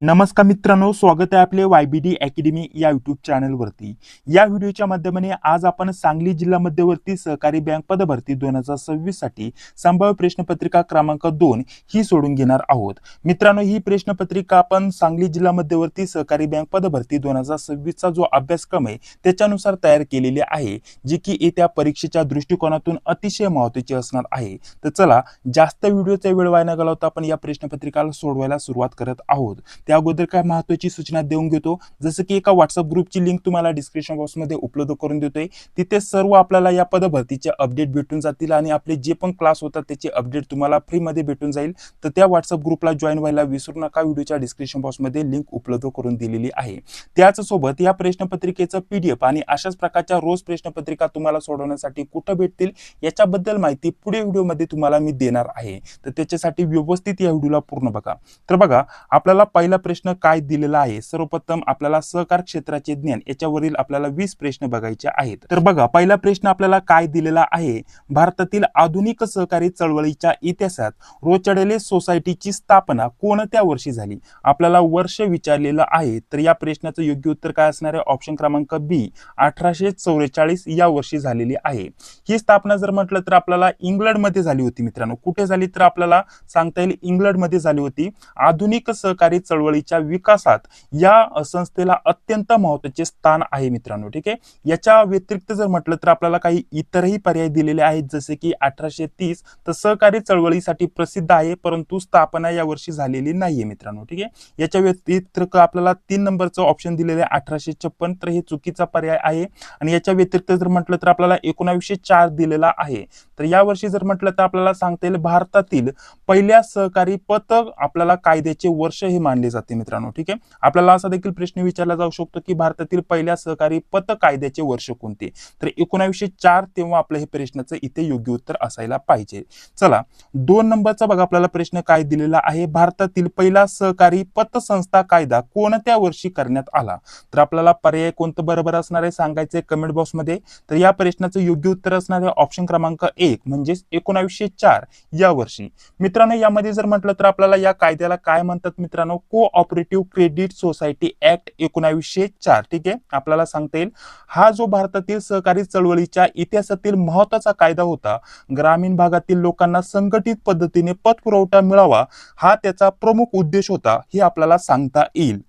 नमस्कार मित्रांनो, स्वागत आहे आपले YBD अकॅडमी या युट्यूब चॅनलवरती. या व्हिडिओच्या माध्यमाने आज आपण सांगली जिल्हा मध्यवर्ती सहकारी बँक पदभरती 2026 साठी संभाव्य प्रश्नपत्रिका क्रमांक 2 ही सोडून घेणार आहोत. मित्रांनो, ही प्रश्नपत्रिका आपण सांगली जिल्हा मध्यवर्ती सहकारी बँक पदभरती 2026 चा जो अभ्यासक्रम आहे त्याच्यानुसार तयार केलेली आहे, जी की येत्या परीक्षेच्या दृष्टिकोनातून अतिशय महत्त्वाची असणार आहे. तर चला, जास्त व्हिडिओचा वेळ वाया न घालवता आपण या प्रश्नपत्रिकाला सोडवायला सुरुवात करत आहोत. त्या अगोदर काय महत्त्वाची सूचना देऊन घेतो, जसं की एका व्हॉट्सअप ग्रुपची लिंक तुम्हाला डिस्क्रिप्शन बॉक्समध्ये उपलब्ध करून देतोय. तिथे सर्व आपल्याला या पदभरतीचे अपडेट भेटून जातील आणि आपले जे पण क्लास होतात त्याचे अपडेट तुम्हाला फ्रीमध्ये भेटून जाईल. तर त्या व्हॉट्सअप ग्रुपला जॉईन व्हायला विसरू नका. व्हिडिओच्या डिस्क्रिप्शन बॉक्समध्ये लिंक उपलब्ध करून दिलेली आहे. त्याच सोबत या प्रश्नपत्रिकेचं PDF आणि अशाच प्रकारच्या रोज प्रश्नपत्रिका तुम्हाला सोडवण्यासाठी कुठं भेटतील याच्याबद्दल माहिती पुढे व्हिडिओमध्ये तुम्हाला मी देणार आहे. तर त्याच्यासाठी व्यवस्थित या व्हिडिओला पूर्ण बघा. तर बघा, आपल्याला पहिला प्रश्न काय दिलेला आहे. सर्वप्रथम आपल्याला सहकार क्षेत्राचे ज्ञान याच्यावरील आपल्याला 20 प्रश्न बघायचे आहेत. तर बघा, पहिला प्रश्न आपल्याला काय दिलेला आहे. भारतातील आधुनिक सहकारी चळवळीच्या इतिहासात रोचडेले सोसायटीची स्थापना कोणत्या वर्षी झाली. आपल्याला वर्ष विचारलेलं आहे. तर या प्रश्नाचं योग्य उत्तर काय असणार आहे. ऑप्शन क्रमांक B 1844 या वर्षी झालेली आहे. ही स्थापना जर म्हटलं तर आपल्याला इंग्लंडमध्ये झाली होती. मित्रांनो, कुठे झाली तर आपल्याला सांगता येईल इंग्लंडमध्ये झाली होती. आधुनिक सहकारी चळवळीच्या विकासात या संस्थेला अत्यंत महत्त्वाचे स्थान आहे मित्रांनो. ठीक आहे. याच्या व्यतिरिक्त जर म्हटलं तर आपल्याला काही इतरही पर्याय दिलेले आहेत, जसे की 1830 तर सहकारी चळवळीसाठी प्रसिद्ध आहे, परंतु स्थापना या वर्षी झालेली नाहीये मित्रांनो. ठीक आहे. याच्या व्यतिरिक्त आपल्याला 3 नंबरचं ऑप्शन दिलेलं आहे 1856, तर हे चुकीचा पर्याय आहे. आणि याच्या व्यतिरिक्त जर म्हटलं तर आपल्याला 1904 दिलेला आहे. तर या वर्षी जर म्हटलं तर आपल्याला सांगता येईल भारतातील पहिल्या सहकारी पत आपल्याला कायद्याचे वर्ष हे मानले जाते मित्रांनो. ठीक आहे. आपल्याला असा देखील प्रश्न विचारला जाऊ शकतो की भारतातील पहिल्या सहकारी पत कायद्याचे वर्ष कोणते. तर 1904 तेव्हा आपलं हे प्रश्नाचं इथे योग्य उत्तर असायला पाहिजे. चला, 2 नंबरचा बघा आपल्याला प्रश्न काय दिलेला आहे. भारतातील पहिला सहकारी पतसंस्था कायदा कोणत्या वर्षी करण्यात आला. तर आपल्याला पर्याय कोणतं बरोबर असणार आहे सांगायचंय कमेंट बॉक्समध्ये. तर या प्रश्नाचं योग्य उत्तर असणार आहे ऑप्शन क्रमांक 1 म्हणजेच 1904 या वर्षी. मित्रांनो, यामध्ये जर म्हटलं तर आपल्याला या कायद्याला काय म्हणतात मित्रांनो, कोऑपरेटिव्ह क्रेडिट सोसायटी ऍक्ट 1904. ठीक आहे. आपल्याला सांगता येईल हा जो भारतातील सहकारी चळवळीच्या इतिहासातील महत्त्वाचा कायदा होता. ग्रामीण भागातील लोकांना संघटित पद्धतीने पतपुरवठा मिळावा हा त्याचा प्रमुख उद्देश होता, हे आपल्याला सांगता येईल.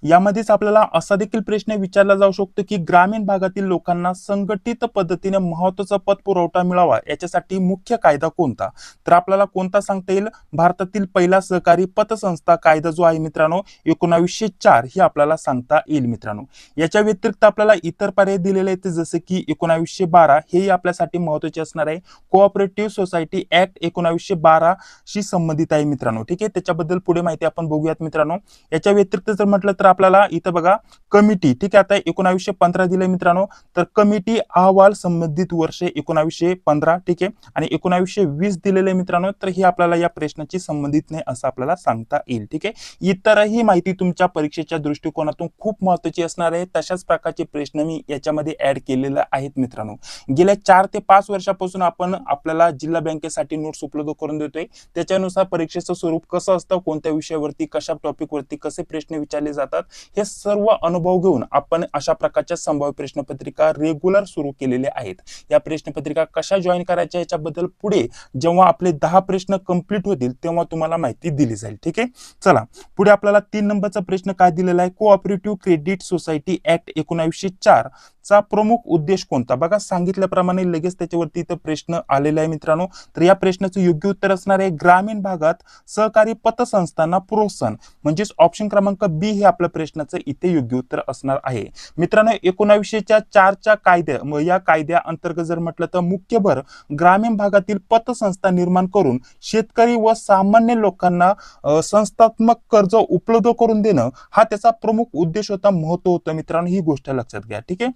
यामध्येच आपल्याला असा देखील प्रश्न विचारला जाऊ शकतो की ग्रामीण भागातील लोकांना संघटित पद्धतीने महत्त्वाचा पतपुरवठा मिळावा याच्यासाठी मुख्य कायदा कोणता. तर आपल्याला कोणता सांगता येईल. भारतातील पहिला सहकारी पतसंस्था कायदा जो आहे मित्रांनो 1904 हे आपल्याला सांगता येईल मित्रांनो. याच्या व्यतिरिक्त आपल्याला इतर पर्याय दिलेले आहेत, जसे की 1912 हे आपल्यासाठी महत्त्वाचे असणार आहे. कोऑपरेटिव्ह सोसायटी ऍक्ट 1912 शी संबंधित आहे मित्रांनो. ठीक आहे. त्याच्याबद्दल पुढे माहिती आपण बघूयात मित्रांनो. याच्या व्यतिरिक्त जर म्हटलं तर आपल्याला इथं बघा कमिटी. ठीक आहे. आता 1915 दिले मित्रांनो, तर कमिटी अहवाल संबंधित वर्ष 1915. ठीक आहे. आणि 1920 दिलेले मित्रांनो, तर हे आपल्याला या प्रश्नाची संबंधित नाही असं आपल्याला सांगता येईल. ठीक आहे. इतरही माहिती तुमच्या परीक्षेच्या दृष्टिकोनातून खूप महत्त्वाची असणार आहे. तशाच प्रकारचे प्रश्न मी याच्यामध्ये ऍड केलेले आहेत मित्रांनो. गेल्या 4 ते 5 वर्षापासून आपण आपल्याला जिल्हा बँकेसाठी नोट्स उपलब्ध करून देतोय. त्याच्यानुसार परीक्षेचं स्वरूप कसं असतं, कोणत्या विषयावरती कशा टॉपिकवरती कसे प्रश्न विचारले जातात, हे सर्व अनुभव घेऊन आपण अशा प्रकारच्या संभाव्य प्रश्नपत्रिका रेग्युलर सुरू केलेले आहेत. या प्रश्नपत्रिका कशा जॉईन करायच्या याच्याबद्दल पुढे जेव्हा आपले 10 प्रश्न कंप्लीट होतील तेव्हा तुम्हाला माहिती दिली जाईल. ठीक आहे. चला, पुढे आपल्याला 3 नंबरचा प्रश्न काय दिलेला आहे. कोऑपरेटिव्ह क्रेडिट सोसायटी ऍक्ट 1904 चा प्रमुख उद्देश कोणता. बघा, सांगितल्याप्रमाणे लगेच त्याच्यावरती इथं प्रश्न आलेला आहे मित्रांनो. तर या प्रश्नाचं योग्य उत्तर असणार आहे ग्रामीण भागात सहकारी पतसंस्थांना प्रोत्साहन, म्हणजेच ऑप्शन क्रमांक B हे आपल्या प्रश्नाचं इथे योग्य उत्तर असणार आहे मित्रांनो. 1904च्या कायद्या या कायद्या अंतर्गत जर म्हटलं तर मुख्य भर ग्रामीण भागातील पतसंस्था निर्माण करून शेतकरी व सामान्य लोकांना संस्थात्मक कर्ज उपलब्ध करून देणं हा त्याचा प्रमुख उद्देश होता, महत्व होतं मित्रांनो. ही गोष्ट लक्षात घ्या. ठीक आहे.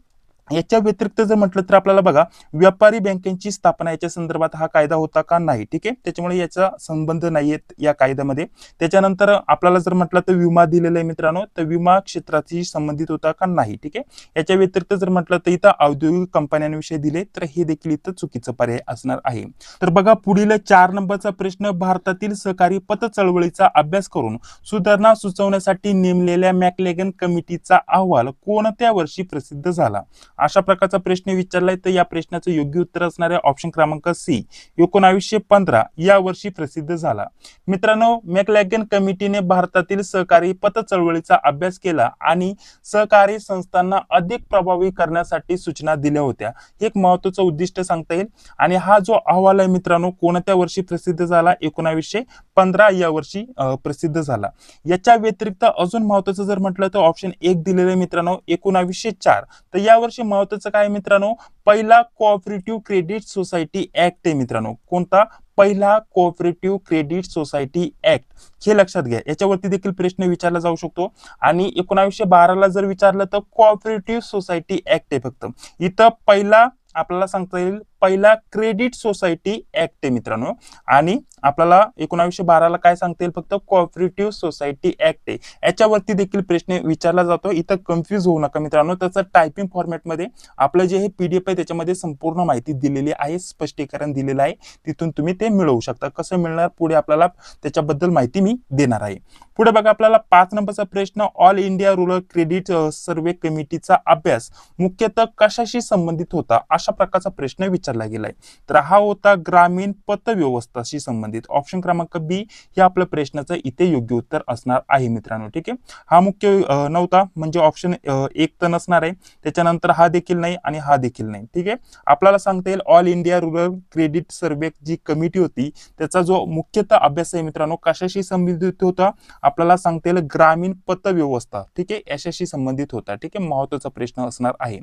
याच्या व्यतिरिक्त जर म्हटलं तर आपल्याला बघा व्यापारी बँकेची स्थापना याच्या संदर्भात हा कायदा होता का नाही, ठीक आहे, त्याच्यामुळे याचा संबंध नाहीयेत या कायद्यामध्ये. त्याच्यानंतर आपल्याला जर म्हटलं तर विमा दिलेला आहे मित्रांनो, तर विमा क्षेत्राशी संबंधित होता का नाही, ठीक आहे. याच्या व्यतिरिक्त जर म्हटलं तर इथं औद्योगिक कंपन्यांविषयी दिले तर हे देखील इथं चुकीचं पर्याय असणार आहे. तर बघा पुढील 4 नंबरचा प्रश्न, भारतातील सहकारी पत चळवळीचा अभ्यास करून सुधारणा सुचवण्यासाठी नेमलेल्या मॅकलेगन कमिटीचा अहवाल कोणत्या वर्षी प्रसिद्ध झाला. अशा प्रकारचा प्रश्न विचारलाय, तर या प्रश्नाचं योग्य उत्तर असणार आहे ऑप्शन क्रमांक सी, 1915 या वर्षी प्रसिद्ध झाला. मित्रांनो, मॅकलेगन कमिटीने भारतातील सहकारी पत चळवळीचा अभ्यास केला आणि सहकारी संस्थांना अधिक प्रभावी करण्यासाठी सूचना दिल्या होत्या. हे एक महत्त्वाचं उद्दिष्ट सांगता येईल. आणि हा जो अहवाल आहे मित्रांनो कोणत्या वर्षी प्रसिद्ध झाला, 1915 या वर्षी प्रसिद्ध झाला. याच्या व्यतिरिक्त अजून महत्त्वाचं जर म्हटलं तर ऑप्शन 1 दिलेलं आहे मित्रांनो 1904. तर या वर्षी महत्त्वाचं काय मित्रांनो, पहिला कोऑपरेटिव्ह क्रेडिट सोसायटी ऍक्ट आहे मित्रांनो. कोणता? पहिला कोऑपरेटिव्ह क्रेडिट सोसायटी ऍक्ट. हे लक्षात घ्या, याच्यावरती देखील प्रश्न विचारला जाऊ शकतो. आणि 1912 ला जर विचारलं तर कोऑपरेटिव्ह सोसायटी ऍक्ट आहे फक्त. इथं पहिला आपल्याला सांगता येईल पहिला क्रेडिट सोसायटी ऍक्ट आहे मित्रांनो. आणि आपल्याला 1912 ला काय सांगता येईल, फक्त कोऑपरेटिव्ह सोसायटी ऍक्ट आहे. याच्यावरती देखील प्रश्न विचारला जातो. इथं कन्फ्युज होऊ नका मित्रांनो, त्याचं टायपिंग फॉर्मॅटमध्ये आपलं जे हे पीडीएफ आहे त्याच्यामध्ये संपूर्ण माहिती दिलेली आहे, स्पष्टीकरण दिलेलं आहे, तिथून तुम्ही ते मिळवू शकता. कसं मिळणार पुढे आपल्याला त्याच्याबद्दल माहिती मी देणार आहे. पुढे बघा आपल्याला 5 नंबरचा प्रश्न, all India rural credit survey कमिटीचा अभ्यास मुख्यतः कशाशी संबंधित होता, अशा प्रकारचा प्रश्न विचारला गेलाय. तर हा होता ग्रामीण पत व्यवस्थाशी संबंधित. ऑप्शन क्रमांक बी हे आपल्या प्रश्नाचं इथे योग्य उत्तर असणार आहे मित्रांनो, ठीक आहे. हा मुख्य नव्हता, म्हणजे ऑप्शन 1 तर नसणार आहे, त्याच्यानंतर हा देखील नाही आणि हा देखील नाही, ठीक आहे. आपल्याला सांगता येईल all India rural credit survey जी कमिटी होती त्याचा जो मुख्यतः अभ्यास आहे मित्रांनो कशाशी संबंधित होता, आपल्याला सांगता येईल ग्रामीण पत व्यवस्था, ठीक आहे, याच्याशी संबंधित होता, ठीक आहे. महत्त्वाचा प्रश्न असणार आहे.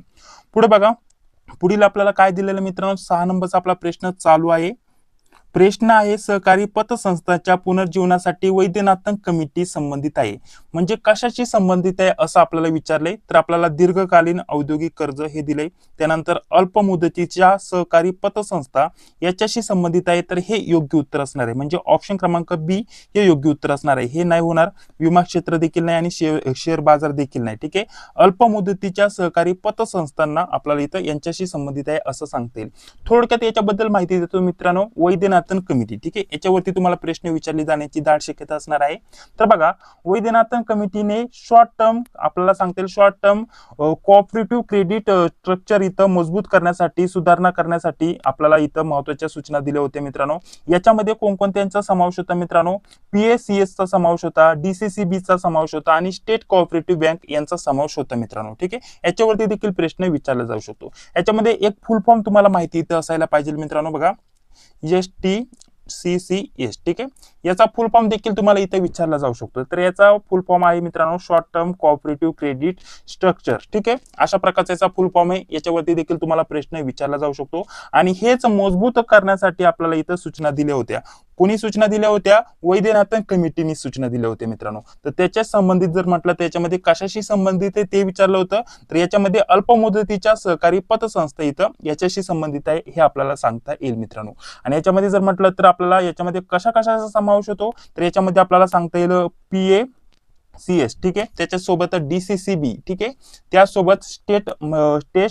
पुढे बघा पुढील आपल्याला काय दिलेलं मित्रांनो, 6 नंबरचा आपला प्रश्न चालू आहे. प्रश्न आहे सहकारी पतसंस्थांच्या पुनर्जीवनासाठी वैद्यनाथन कमिटी संबंधित आहे. म्हणजे कशाशी संबंधित आहे असं आपल्याला विचारलंय, तर आपल्याला दीर्घकालीन औद्योगिक कर्ज हे दिलंय. त्यानंतर अल्प मुदतीच्या सहकारी पतसंस्था याच्याशी संबंधित आहे, तर हे योग्य उत्तर असणार आहे. म्हणजे ऑप्शन क्रमांक बी हे योग्य उत्तर असणार आहे. हे नाही होणार, विमा क्षेत्र देखील नाही आणि शेअर बाजार देखील नाही, ठीक आहे. अल्प मुदतीच्या सहकारी पतसंस्थांना आपल्याला इथं यांच्याशी संबंधित आहे असं सांगता येईल. थोडक्यात याच्याबद्दल माहिती देतो मित्रांनो, वैद्यनाथन कमिटी, ठीक आहे, याच्यावरती तुम्हाला प्रश्न विचारले जाण्याची दाट शक्यता असणार आहे. तर बघा वैद्यनाथन कमिटीने शॉर्ट टर्म आपल्याला सांगता येईल short term cooperative credit structure इथं मजबूत करण्यासाठी सुधारणा करण्यासाठी आपल्याला इथं महत्त्वाच्या सूचना दिल्या होत्या मित्रांनो. याच्यामध्ये कोणकोणत्यांचा समावेश होता मित्रांनो, PACS चा समावेश होता, DCCB चा समावेश होता आणि स्टेट कोऑपरेटिव्ह बँक यांचा समावेश होता मित्रांनो, ठीक आहे. याच्यावरती देखील प्रश्न विचारला जाऊ शकतो. याच्यामध्ये एक फुल फॉर्म तुम्हाला माहिती इथं असायला पाहिजे मित्रांनो. बघा STCCS, ठीक आहे, याचा फुल फॉर्म देखील तुम्हाला इथे विचारला जाऊ शकतो. तर याचा फुल फॉर्म आहे मित्रांनो short term cooperative credit structure, ठीक आहे. अशा प्रकारचा याचा फुल फॉर्म आहे. याच्यावरती देखील तुम्हाला प्रश्न विचारला जाऊ शकतो. आणि हेच मजबूत करण्यासाठी आपल्याला इथं सूचना दिल्या होत्या. कोणी सूचना दिल्या होत्या? वैद्यनाथन कमिटीने सूचना दिल्या होत्या मित्रांनो. तर त्याच्या संबंधित जर म्हटलं तर याच्यामध्ये कशाशी संबंधित आहे ते विचारलं होतं. तर याच्यामध्ये अल्प मुदतीच्या सहकारी पतसंस्था इथं याच्याशी संबंधित आहे हे आपल्याला सांगता येईल मित्रांनो. आणि याच्यामध्ये जर म्हटलं तर आपल्याला याच्यामध्ये कशा कशाचा समावेश होतो, तर याच्यामध्ये आपल्याला सांगता येईल PACS, ठीक आहे, त्याच्यासोबत DCCB, ठीक आहे, त्यासोबत स्टेट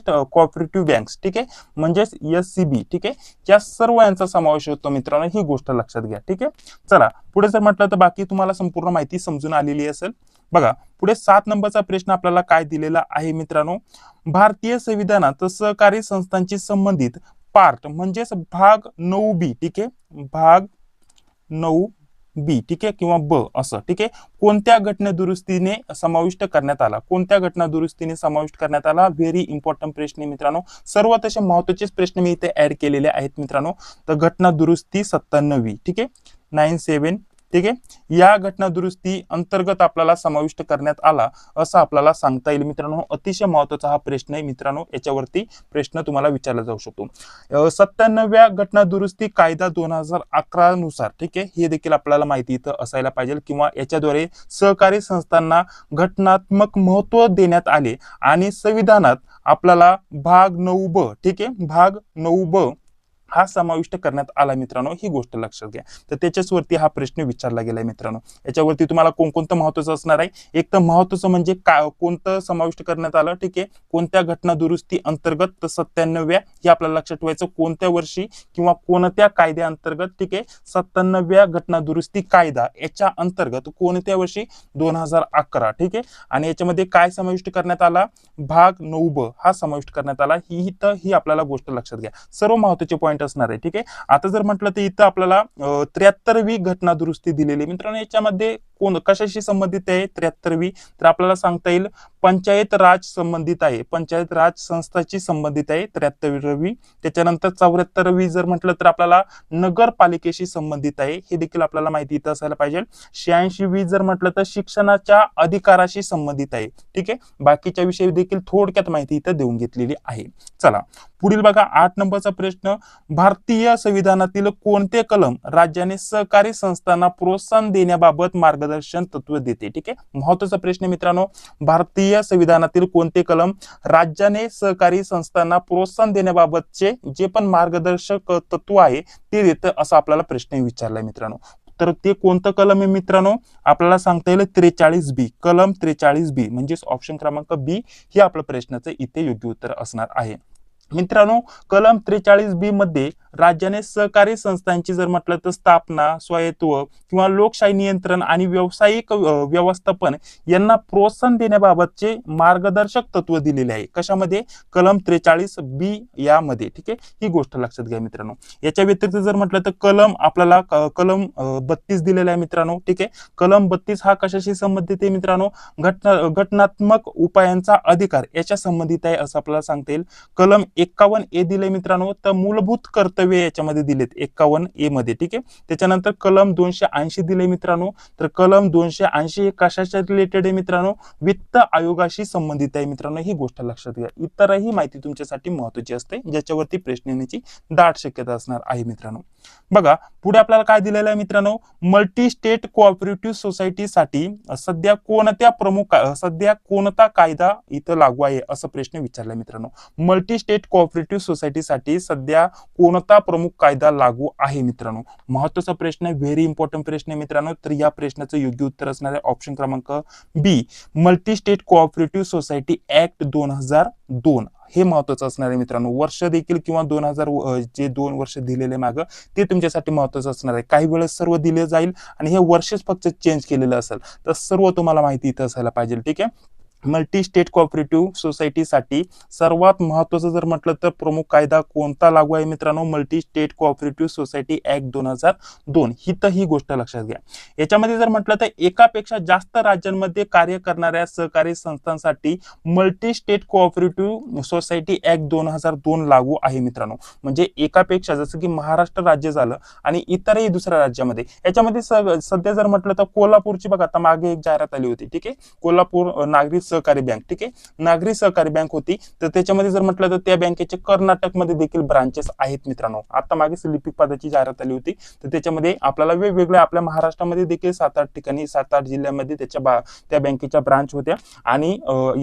कोऑपरेटिव्ह बँक्स, ठीक आहे, म्हणजेच SCB, ठीक आहे, या सर्व यांचा समावेश होतो मित्रांनो. ही गोष्ट लक्षात घ्या, ठीक आहे. चला पुढे जर म्हटलं तर बाकी तुम्हाला संपूर्ण माहिती समजून आलेली असेल. बघा पुढे 7 नंबरचा प्रश्न आपल्याला काय दिलेला आहे मित्रांनो, भारतीय संविधानात सहकारी संस्थांची संबंधित पार्ट म्हणजेच भाग 9B, ठीक आहे, भाग 9B, ठीक आहे, किंवा ब असं, ठीक आहे, कोणत्या घटना दुरुस्तीने समाविष्ट करण्यात आला, कोणत्या घटना दुरुस्तीने समाविष्ट करण्यात आला. व्हेरी इम्पॉर्टंट प्रश्न आहे मित्रांनो. सर्व तसे महत्त्वाचे प्रश्न मी इथे ऍड केलेले आहेत मित्रांनो. तर घटना दुरुस्ती 97, ठीक आहे, 97 ठीक आहे, या घटना दुरुस्ती अंतर्गत आपल्याला समाविष्ट करण्यात आला असं आपल्याला सांगता येईल मित्रांनो. अतिशय महत्वाचा हा प्रश्न आहे मित्रांनो, याच्यावरती प्रश्न तुम्हाला विचारला जाऊ शकतो. 97व्या घटना दुरुस्ती कायदा 2011 नुसार, ठीक आहे, हे देखील आपल्याला माहिती इथं असायला पाहिजे, किंवा याच्याद्वारे सहकारी संस्थांना घटनात्मक महत्व देण्यात आले आणि संविधानात आपल्याला भाग 9ब, ठीक आहे, भाग 9ब हा समाविष्ट करण्यात आला मित्रांनो, ही गोष्ट लक्षात घ्या. तर त्याच्यावरती हा प्रश्न विचारला गेलाय मित्रांनो. याच्यावरती तुम्हाला कोणकोणतं महत्वाचं असणार आहे, एक तर महत्वाचं म्हणजे कोणतं समाविष्ट करण्यात आलं, ठीक आहे, कोणत्या घटना दुरुस्ती अंतर्गत, तर 97व्या हे आपल्याला लक्षात ठेवायचं, कोणत्या वर्षी किंवा कोणत्या कायद्या अंतर्गत, ठीक आहे, 97व्या घटना दुरुस्ती कायदा याच्या अंतर्गत कोणत्या वर्षी, 2011, ठीक आहे, आणि याच्यामध्ये काय समाविष्ट करण्यात आला, भाग 9ब हा समाविष्ट करण्यात आला. ही आपल्याला गोष्ट लक्षात घ्या, सर्व महत्वाचे पॉईंट असणार आहे. ठीक आहे, आता जर म्हटलं तर इथं आपल्याला 73वी घटना दुरुस्ती दिलेली मित्रांनो. याच्यामध्ये कशाशी संबंधित आहे 73वी, तर आपल्याला सांगता येईल पंचायत राज संबंधित आहे, पंचायत राज संस्थाची संबंधित आहे 73वी. त्याच्यानंतर 74वी जर म्हटलं तर आपल्याला नगरपालिकेशी संबंधित आहे, हे देखील आपल्याला माहिती इथं असायला पाहिजे. 86वी जर म्हटलं तर शिक्षणाच्या अधिकाराशी संबंधित आहे. ठीक आहे, बाकीच्या विषयी देखील थोडक्यात माहिती इथं देऊन घेतलेली आहे. चला पुढील बघा, 8 नंबरचा प्रश्न, भारतीय संविधानातील कोणते कलम राज्याने सहकारी संस्थांना प्रोत्साहन देण्याबाबत मार्गदर्शन तत्व देते. ठीक आहे, महत्वाचा प्रश्न मित्रांनो, भारतीय संविधानातील कोणते कलम राज्याने सहकारी संस्थांना प्रोत्साहन देण्याबाबतचे जे पण मार्गदर्शक तत्व आहे ते देतं, असा आपल्याला प्रश्न विचारलाय मित्रांनो. तर ते कोणतं कलम आहे मित्रांनो, आपल्याला सांगता येईल 43B, कलम 43B म्हणजेच ऑप्शन क्रमांक बी हे आपल्या प्रश्नाचं इथे योग्य उत्तर असणार आहे मित्रांनो. कलम 43B मध्ये राज्याने सहकारी संस्थांची जर म्हटलं तर स्थापना, स्वायत्व किंवा लोकशाही नियंत्रण आणि व्यावसायिक व्यवस्थापन यांना प्रोत्साहन देण्याबाबतचे मार्गदर्शक तत्व दिलेले आहे. कशामध्ये, कलम 43B यामध्ये. ठीक आहे, ही गोष्ट लक्षात घ्या मित्रांनो. याच्या व्यतिरिक्त जर म्हटलं तर कलम आपल्याला कलम 32 दिलेला आहे मित्रांनो. ठीक आहे, कलम 32 हा कशाशी संबंधित आहे मित्रांनो, घटनात्मक उपायांचा अधिकार याच्या संबंधित आहे असं आपल्याला सांगता येईल. कलम 51A दिले मित्रांनो, तर मूलभूत कर्तव्य याच्यामध्ये दिलेत 51A मध्ये. ठीक आहे, त्याच्यानंतर कलम 280 दिले मित्रांनो, तर कलम 280 हे कशाच्या रिलेटेड आहे मित्रांनो, वित्त आयोगाशी संबंधित आहे मित्रांनो, ही गोष्ट लक्षात घ्या. इतरही माहिती तुमच्यासाठी महत्वाची असते, ज्याच्यावरती प्रश्न येण्याची दाट शक्यता असणार आहे मित्रांनो. बघा पुढे आपल्याला काय दिलेलं आहे मित्रांनो, मल्टी स्टेट कोऑपरेटिव्ह सोसायटीसाठी सध्या कोणता कायदा इथं लागू आहे असं प्रश्न विचारलाय मित्रांनो. मल्टी स्टेट कोऑपरेटिव्ह सोसायटीसाठी सध्या कोणता प्रमुख कायदा लागू आहे मित्रांनो. महत्वाचा प्रश्न आहे, व्हेरी इम्पॉर्टंट प्रश्न आहे मित्रांनो. तर या प्रश्नाचं योग्य उत्तर असणार आहे ऑप्शन क्रमांक B, multi state cooperative society act 2002 हे महत्वाचं असणार आहे मित्रांनो. वर्ष देखील किंवा 2000 जे 2 वर्ष दिलेले मागं ते तुमच्यासाठी महत्वाचं असणार आहे. काही वेळेस सर्व दिले जाईल आणि हे वर्षच फक्त चेंज केलेलं असेल, तर सर्व तुम्हाला माहिती इथं असायला पाहिजे. ठीक आहे, मल्टी स्टेट कोऑपरेटिव्ह सोसायटीसाठी सर्वात महत्वाचं जर म्हटलं तर प्रमुख कायदा कोणता लागू आहे मित्रांनो, multi state cooperative society act 2002. ही गोष्ट लक्षात घ्या. याच्यामध्ये जर म्हटलं तर एकापेक्षा जास्त राज्यांमध्ये कार्य करणाऱ्या सहकारी संस्थांसाठी multi state cooperative society act 2002 लागू आहे मित्रांनो. म्हणजे एकापेक्षा, जसं की महाराष्ट्र राज्य झालं आणि इतरही दुसऱ्या राज्यामध्ये. याच्यामध्ये सध्या जर म्हटलं तर कोल्हापूरची बघा, आता मागे एक जाहिरात आली होती. ठीक आहे, कोल्हापूर नागरी सहकारी बँक. ठीक आहे, नागरी सहकारी बँक होती, तर त्याच्यामध्ये जर म्हटलं तर त्या बँकेचे कर्नाटकमध्ये देखील ब्रांचेस आहेत मित्रांनो. आता मागे लिपिक पदाची जाहिरात आली होती, तर त्याच्यामध्ये आपल्याला वेगवेगळ्या आपल्या महाराष्ट्रामध्ये देखील 7-8 ठिकाणी 7-8 जिल्ह्यामध्ये त्या बँकेच्या ब्रांच होत्या आणि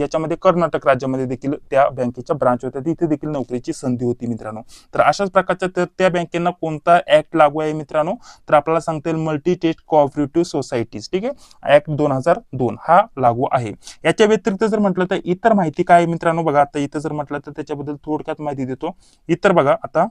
याच्यामध्ये कर्नाटक राज्यामध्ये देखील त्या बँकेच्या ब्रांच होत्या, तिथे देखील नोकरीची संधी होती मित्रांनो. तर अशाच प्रकारच्या त्या बँकेंना कोणता ऍक्ट लागू आहे मित्रांनो, तर आपल्याला सांगता येईल मल्टी स्टेट कोऑपरेटिव्ह सोसायटीज. ठीक आहे, ऍक्ट 2002 हा लागू आहे. याच्या व्यतिरिक्त जर म्हटलं तर इतर माहिती काय मित्रांनो, बघा आता इथं जर म्हटलं तर त्याच्याबद्दल थोडक्यात माहिती देतो. इतर बघा आता,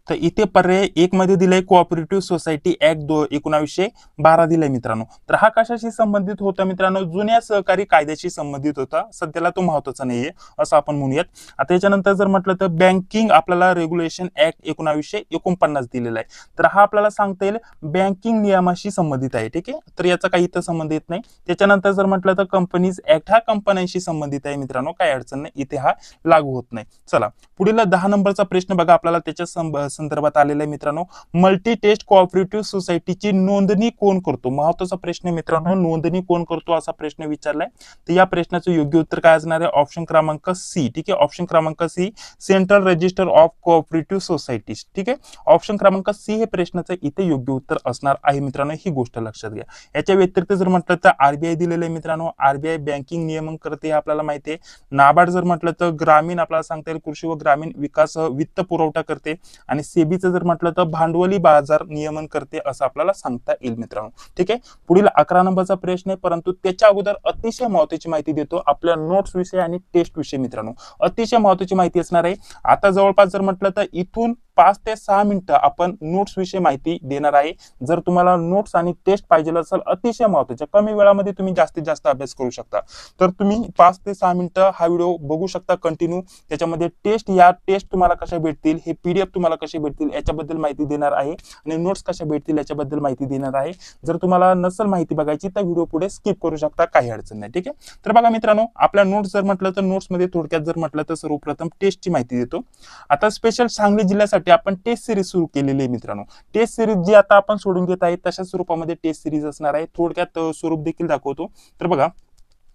तर इथे पर्याय 1 मध्ये दिलाय कोऑपरेटिव्ह सोसायटी ऍक्ट 1912 दिलाय मित्रांनो. तर हा कशाशी संबंधित होता मित्रांनो, जुन्या सहकारी कायद्याशी संबंधित होता. सध्याला तो महत्वाचा नाहीये असं आपण म्हणूयात. आता याच्यानंतर जर म्हटलं तर बँकिंग आपल्याला रेग्युलेशन ऍक्ट 1949 दिलेला आहे. तर हा आपल्याला सांगता येईल बँकिंग नियमाशी संबंधित आहे. ठीक आहे, तर याचा काही इथं संबंध येत नाही. त्याच्यानंतर जर म्हटलं तर कंपनीज ऍक्ट हा कंपन्यांशी संबंधित आहे मित्रांनो, काही अडचण नाही, इथे हा लागू होत नाही. चला पुढील 10 नंबरचा प्रश्न बघा, आपल्याला त्याच्या संदर्भात आलेला आहे मित्रांनो. मल्टी टेस्ट कोऑपरेटिव्ह सोसायटीची नोंदणी कोण करतो? महत्वाचा प्रश्न आहे मित्रांनो, नोंदणी कोण करतो असा प्रश्न विचारलाय. तर या प्रश्नाचं योग्य उत्तर काय असणार आहे? ऑप्शन क्रमांक सी. ठीक आहे, ऑप्शन क्रमांक C, central register of cooperative societies. ठीक आहे, ऑप्शन क्रमांक सी हे प्रश्नाचं इथे योग्य उत्तर असणार आहे मित्रांनो, ही गोष्ट लक्षात घ्या. याच्या व्यतिरिक्त जर म्हटलं तर आरबीआय दिलेलं आहे मित्रांनो. आरबीआय बँकिंग नियमन करते हे आपल्याला माहिती आहे. नाबार्ड जर म्हटलं तर ग्रामीण आपल्याला सांगता येईल कृषी व ग्रामीण विकास वित्त पुरवठा करते. आणि सेबीचं जर म्हटलं तर भांडवली बाजार नियमन करते असं आपल्याला सांगता येईल मित्रांनो. ठीक आहे, पुढील 11 नंबरचा प्रश्न आहे, परंतु त्याच्या अगोदर अतिशय महत्त्वाची माहिती देतो आपल्या नोट्स विषय आणि टेस्ट विषय मित्रांनो. अतिशय महत्त्वाची माहिती असणार आहे. आता जवळपास जर म्हटलं तर इथून 5 ते 6 मिनिटं आपण नोट्स विषयी माहिती देणार आहे. जर तुम्हाला नोट्स आणि टेस्ट पाहिजे असेल अतिशय महत्त्वाच्या कमी वेळामध्ये तुम्ही जास्तीत जास्त अभ्यास करू शकता, तर तुम्ही 5 ते 6 मिनिटं हा व्हिडिओ बघू शकता कंटिन्यू. त्याच्यामध्ये टेस्ट तुम्हाला कशा भेटतील, हे पीडीएफ तुम्हाला कसे भेटतील याच्याबद्दल माहिती देणार आहे आणि नोट्स कशा भेटतील याच्याबद्दल माहिती देणार आहे. जर तुम्हाला नसेल माहिती बघायची तर व्हिडिओ पुढे स्किप करू शकता, काही अडचण नाही. ठीक आहे, तर बघा मित्रांनो, आपल्या नोट्स जर म्हटलं तर नोट्समध्ये थोडक्यात जर म्हटलं तर सर्वप्रथम टेस्टची माहिती देतो. आता स्पेशल सांगली जिल्ह्यासाठी आपण टेस्ट सिरीज सुरू केलेली आहे मित्रांनो. टेस्ट सिरीज जी आता आपण सोडून घेत आहे तशा स्वरूपामध्ये टेस्ट सिरीज असणार आहे. थोडक्यात स्वरूप देखील दाखवतो. तर बघा,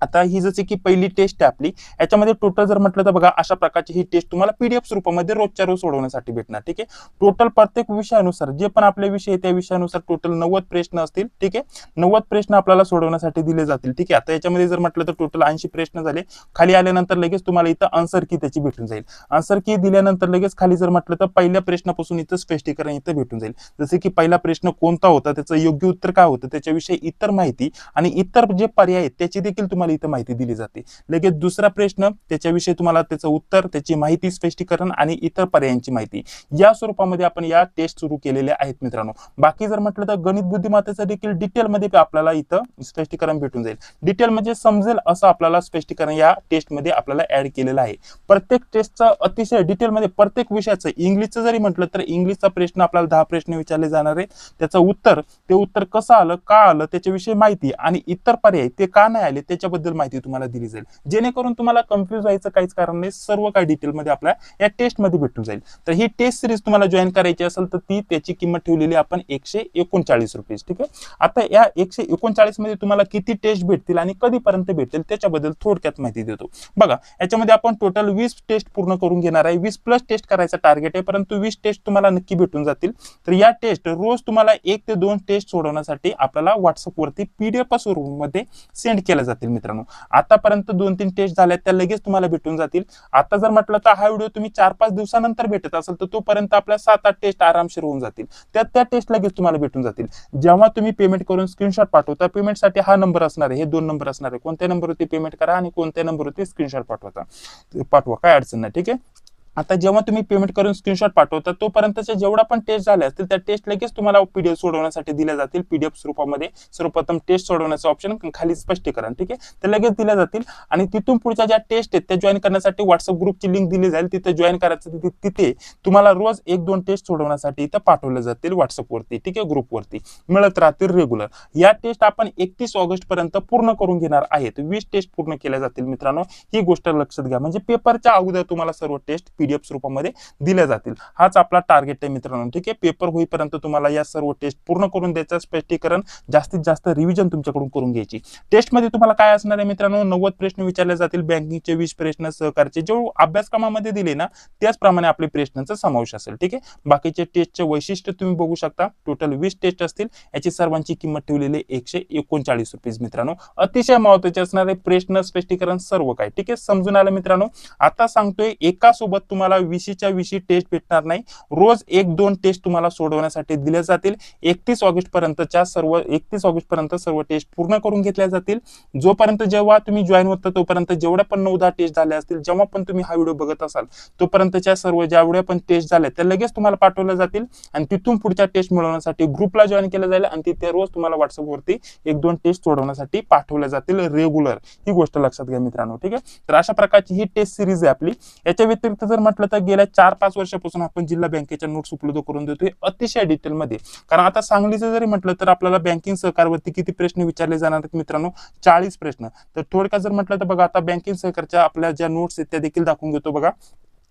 आता ही जशी की पहिली टेस्ट आहे आपली, याच्यामध्ये टोटल जर म्हटलं तर बघा अशा प्रकारची ही टेस्ट तुम्हाला पीडीएफ स्वरूपामध्ये रोजच्या रोज सोडवण्यासाठी भेटणार. ठीक आहे, टोटल प्रत्येक विषयानुसार जे पण आपले विषय आहे त्या विषयानुसार टोटल 90 प्रश्न असतील. ठीक आहे, 90 प्रश्न आपल्याला सोडवण्यासाठी दिले जातील. ठीक आहे, आता याच्यामध्ये जर म्हटलं तर टोटल 80 प्रश्न झाले. खाली आल्यानंतर लगेच तुम्हाला इथं आन्सर की त्याची भेटून जाईल. आन्सर की दिल्यानंतर लगेच खाली जर म्हटलं तर पहिल्या प्रश्नापासून इथं स्पष्टीकरण इथं भेटून जाईल. जसे की पहिला प्रश्न कोणता होता, त्याचं योग्य उत्तर काय होतं, त्याच्याविषयी इतर माहिती आणि इतर जे पर्याय आहेत त्याची देखील तुम्हाला इथं माहिती दिली जाते. लगेच दुसरा प्रश्न, त्याच्याविषयी तुम्हाला त्याचं उत्तर, त्याची माहिती, स्पष्टीकरण आणि इतर पर्यायांची माहिती या स्वरूपामध्ये आपण या टेस्ट सुरू केलेल्या आहेत मित्रांनो. बाकी जर म्हटलं तर गणित बुद्धिमत्तेचं देखील डिटेलमध्ये आपल्याला इथं स्पष्टीकरण भेटून जाईल. डिटेल म्हणजे समजेल असं आपल्याला स्पष्टीकरण या टेस्टमध्ये आपल्याला ऍड केलेलं आहे. प्रत्येक टेस्टचं अतिशय डिटेलमध्ये प्रत्येक विषयाचं, इंग्लिशचं जरी म्हटलं तर इंग्लिशचा प्रश्न आपल्याला 10 प्रश्न विचारले जाणार आहेत. त्याचं उत्तर, ते उत्तर कसं आलं, का आलं, त्याच्याविषयी माहिती आणि इतर पर्याय ते का नाही आले त्याच्याबद्दल माहिती तुम्हाला दिली जाईल, जेणेकरून तुम्हाला कन्फ्युज व्हायचं काहीच कारण नाही. सर्व काही डिटेलमध्ये आपल्या या टेस्ट मध्ये भेटून जाईल. तर ही टेस्ट सिरीज तुम्हाला जॉईन करायची असेल तर ती त्याची किंमत ठेवलेली आपण 139 रुपये. ठीक आहे, आता या 139 मध्ये तुम्हाला किती टेस्ट भेटतील आणि कधीपर्यंत भेटतील त्याच्याबद्दल थोडक्यात माहिती देतो. बघा, याच्यामध्ये आपण टोटल 20 टेस्ट पूर्ण करून घेणार आहे. 20 प्लस टेस्ट करायचा टार्गेट आहे, परंतु 20 टेस्ट तुम्हाला नक्की भेटून जातील. तर या टेस्ट रोज तुम्हाला 1 ते 2 टेस्ट सोडवण्यासाठी आपल्याला व्हॉट्सअपवरती पीडीएफ स्वरूपामध्ये सेंड केल्या जातील मित्रांनो. आतापर्यंत 2-3 टेस्ट झाल्या त्या लगेच तुम्हाला भेटून जातील. आता जर म्हटलं तर हा व्हिडिओ तुम्ही 4-5 दिवसानंतर भेटत असेल तर तोपर्यंत आपल्या 7-8 टेस्ट आरामशीर होऊन जातील. त्या टेस्ट लगेच तुम्हाला भेटून जातील. जेव्हा तुम्ही पेमेंट करून स्क्रीनशॉट पाठवता, पेमेंटसाठी हा नंबर असणार आहे, हे 2 नंबर असणार आहे. कोणत्या नंबरवरती पेमेंट करा आणि कोणत्या नंबरवरती स्क्रीनशॉट पाठवा, काय अडचण नाही. ठीक आहे, आता जेव्हा तुम्ही पेमेंट करून स्क्रीनशॉट पाठवता तोपर्यंतच्या जेवढा पण टेस्ट झाल्या असतील त्या टेस्ट लगेच तुम्हाला पीडीएफ सोडवण्यासाठी दिल्या जातील. पीडीएफ स्वरूपामध्ये सर्वप्रथम टेस्ट सोडवण्याचं ऑप्शन, खाली स्पष्टीकरण. ठीक आहे, ते लगेच दिल्या जातील आणि तिथून पुढच्या ज्या टेस्ट आहेत त्या जॉईन करण्यासाठी व्हॉट्सअप ग्रुपची लिंक दिली जाईल. तिथे जॉईन करायचं, तिथे तुम्हाला रोज 1-2 टेस्ट सोडवण्यासाठी इथं पाठवले जातील व्हॉट्सअपवरती. ठीक आहे, ग्रुपवरती मिळत राहतील रेग्युलर. या टेस्ट आपण 31 ऑगस्ट पर्यंत पूर्ण करून घेणार आहेत. 20 टेस्ट पूर्ण केल्या जातील मित्रांनो, ही गोष्ट लक्षात घ्या. म्हणजे पेपरच्या अगोदर तुम्हाला सर्व टेस्ट पीडीएफ स्वरूपामध्ये दिल्या जातील. हाच आपला टार्गेट आहे मित्रांनो. ठीक आहे, पेपर होईपर्यंत तुम्हाला या सर्व टेस्ट पूर्ण करून द्यायचं, स्पष्टीकरण, जास्तीत जास्त रिव्हिजन तुमच्याकडून करून घ्यायची. टेस्ट मध्ये तुम्हाला काय असणार आहे मित्रांनो, 90 प्रश्न विचारले जातील. बँकिंगचे 20 प्रश्न, सहकारचे जे अभ्यासक्रमामध्ये दिले ना त्याचप्रमाणे आपले प्रश्नांचा समावेश असेल. ठीक आहे, बाकीचे टेस्टचे वैशिष्ट्य तुम्ही बघू शकता. टोटल 20 टेस्ट असतील. याची सर्वांची किंमत ठेवलेली 139 रुपये मित्रांनो. अतिशय महत्त्वाचे असणारे प्रश्न, स्पष्टीकरण सर्व काय. ठीक आहे, समजून आलं मित्रांनो. आता सांगतोय, एका सोबत तुम्हाला 20च्या 20 टेस्ट भेटणार नाही. रोज 1-2 टेस्ट तुम्हाला सोडवण्यासाठी दिल्या जातील. 31 ऑगस्ट पर्यंत सर्व टेस्ट पूर्ण करून घेतल्या जातील. जोपर्यंत जेव्हा तुम्ही जॉईन होता तोपर्यंत जेवढ्या पण 9-10 टेस्ट झाल्या असतील, जेव्हा पण तुम्ही हा व्हिडिओ बघत असाल तोपर्यंतच्या सर्व जेवढ्या पण टेस्ट झाल्या त्या लगेच तुम्हाला पाठवल्या जातील आणि तिथून पुढच्या टेस्ट मिळवण्यासाठी ग्रुपला जॉईन केलं जाईल आणि तिथे रोज तुम्हाला व्हॉट्सअपवरती 1-2 टेस्ट सोडवण्यासाठी पाठवल्या जातील रेग्युलर. ही गोष्ट लक्षात घ्या मित्रांनो. ठीक आहे, तर अशा प्रकारची ही टेस्ट सिरीज आहे आपली. याच्या व्यतिरिक्त जर म्हटलं तर गेल्या 4-5 वर्षापासून आपण जिल्हा बँकेच्या नोट्स उपलब्ध करून देतोय अतिशय डिटेलमध्ये. कारण आता सांगलीचं जरी म्हटलं तर आपल्याला बँकिंग सहकारवरती किती प्रश्न विचारले जाणार आहेत मित्रांनो, 40 प्रश्न. तर थोडक्यात जर म्हटलं तर बघा, आता बँकिंग सहकारच्या आपल्या ज्या नोट्स आहेत त्या देखील दाखवून घेतो. बघा,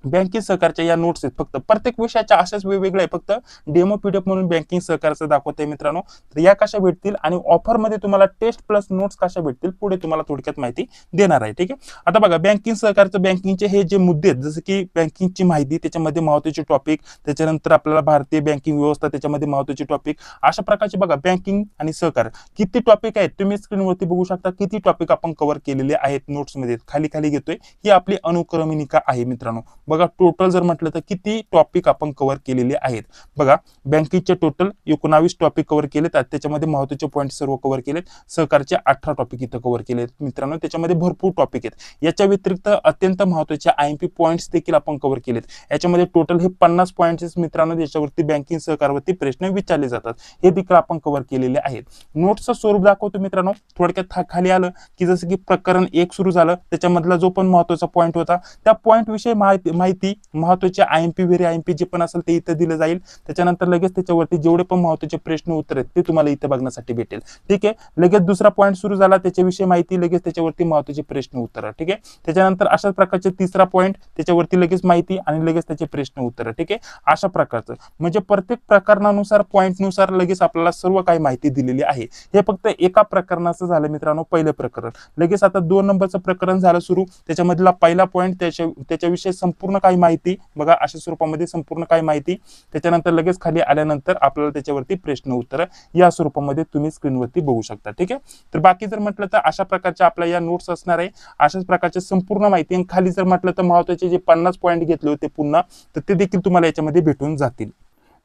बँकिंग सहकारच्या या नोट्स आहेत फक्त प्रत्येक विषयाच्या अशाच वेगवेगळ्या फक्त डेमो पीडीएफ म्हणून बँकिंग सहकारचं दाखवते मित्रांनो. तर या कशा भेटतील आणि ऑफर मध्ये तुम्हाला टेस्ट प्लस नोट्स कशा भेटतील पुढे तुम्हाला थोडक्यात माहिती देणार आहे. ठीक आहे, आता बघा बँकिंग सहकारचं बँकिंगचे हे जे मुद्दे आहेत जसं की बँकिंगची माहिती त्याच्यामध्ये महत्त्वाचे टॉपिक, त्याच्यानंतर आपल्याला भारतीय बँकिंग व्यवस्था त्याच्यामध्ये महत्त्वाचे टॉपिक, अशा प्रकारचे बघा बँकिंग आणि सहकार किती टॉपिक आहेत तुम्ही स्क्रीनवरती बघू शकता. किती टॉपिक आपण कव्हर केलेले आहेत नोट्स मध्ये खाली खाली घेतोय. ही आपली अनुक्रमणिका आहे मित्रांनो. बघा टोटल जर म्हटलं तर किती टॉपिक आपण कव्हर केलेले आहेत. बघा बँकिंगचे टोटल 19 टॉपिक कव्हर केलेत, त्याच्यामध्ये महत्त्वाचे पॉईंट सर्व कव्हर केलेत. सहकारचे 18 टॉपिक इथं कव्हर केलेत मित्रांनो. त्याच्यामध्ये भरपूर टॉपिक आहेत. याच्या व्यतिरिक्त अत्यंत महत्त्वाचे आयएमपी पॉईंट्स देखील आपण कव्हर केलेत. याच्यामध्ये टोटल हे 50 पॉईंट्स मित्रांनो ज्याच्यावरती बँकिंग सहकारवरती प्रश्न विचारले जातात हे देखील आपण कव्हर केलेले आहेत. नोट्सचं स्वरूप दाखवतो मित्रांनो. थोडक्यात खाली आलं की जसं की प्रकरण 1 सुरू झालं त्याच्यामधला जो पण महत्त्वाचा पॉईंट होता त्या पॉईंट विषयी माहिती महत्त्वाचे आयएमपी व्हेरी आयएमपी जे पण असेल ते इथं दिलं जाईल. त्याच्यानंतर लगेच त्याच्यावरती जेवढे पण महत्त्वाचे प्रश्न उत्तर आहेत ते तुम्हाला इथं बघण्यासाठी भेटेल. ठीक आहे, लगेच दुसरा पॉईंट सुरू झाला त्याच्याविषयी माहिती, लगेच त्याच्यावरती महत्त्वाचे प्रश्न उत्तर. ठीक आहे, त्याच्यानंतर अशाच प्रकारचे तिसरा पॉईंट त्याच्यावरती लगेच माहिती आणि लगेच त्याचे प्रश्न उत्तर. ठीक आहे, अशा प्रकारचं म्हणजे प्रत्येक प्रकरणानुसार पॉईंटनुसार लगेच आपल्याला सर्व काही माहिती दिलेली आहे. हे फक्त एका प्रकरणाचं झालं मित्रांनो, पहिलं प्रकरण. लगेच आता 2 नंबरचं प्रकरण झालं सुरू. त्याच्यामधला पहिला पॉईंट त्याच्याविषयी संपूर्ण काही माहिती बघा अशा स्वरूपामध्ये संपूर्ण काही माहिती. त्याच्यानंतर लगेच खाली आल्यानंतर आपल्याला त्याच्यावरती प्रश्न उत्तर या स्वरूपामध्ये तुम्ही स्क्रीनवरती बघू शकता. ठीक आहे, तर बाकी जर म्हटलं तर अशा प्रकारच्या आपल्या या नोट्स असणार आहे. अशाच प्रकारचे संपूर्ण माहिती. आणि खाली जर म्हटलं तर महत्त्वाचे जे 50 पॉईंट घेतले होते पुन्हा तर ते देखील तुम्हाला याच्यामध्ये भेटून जातील.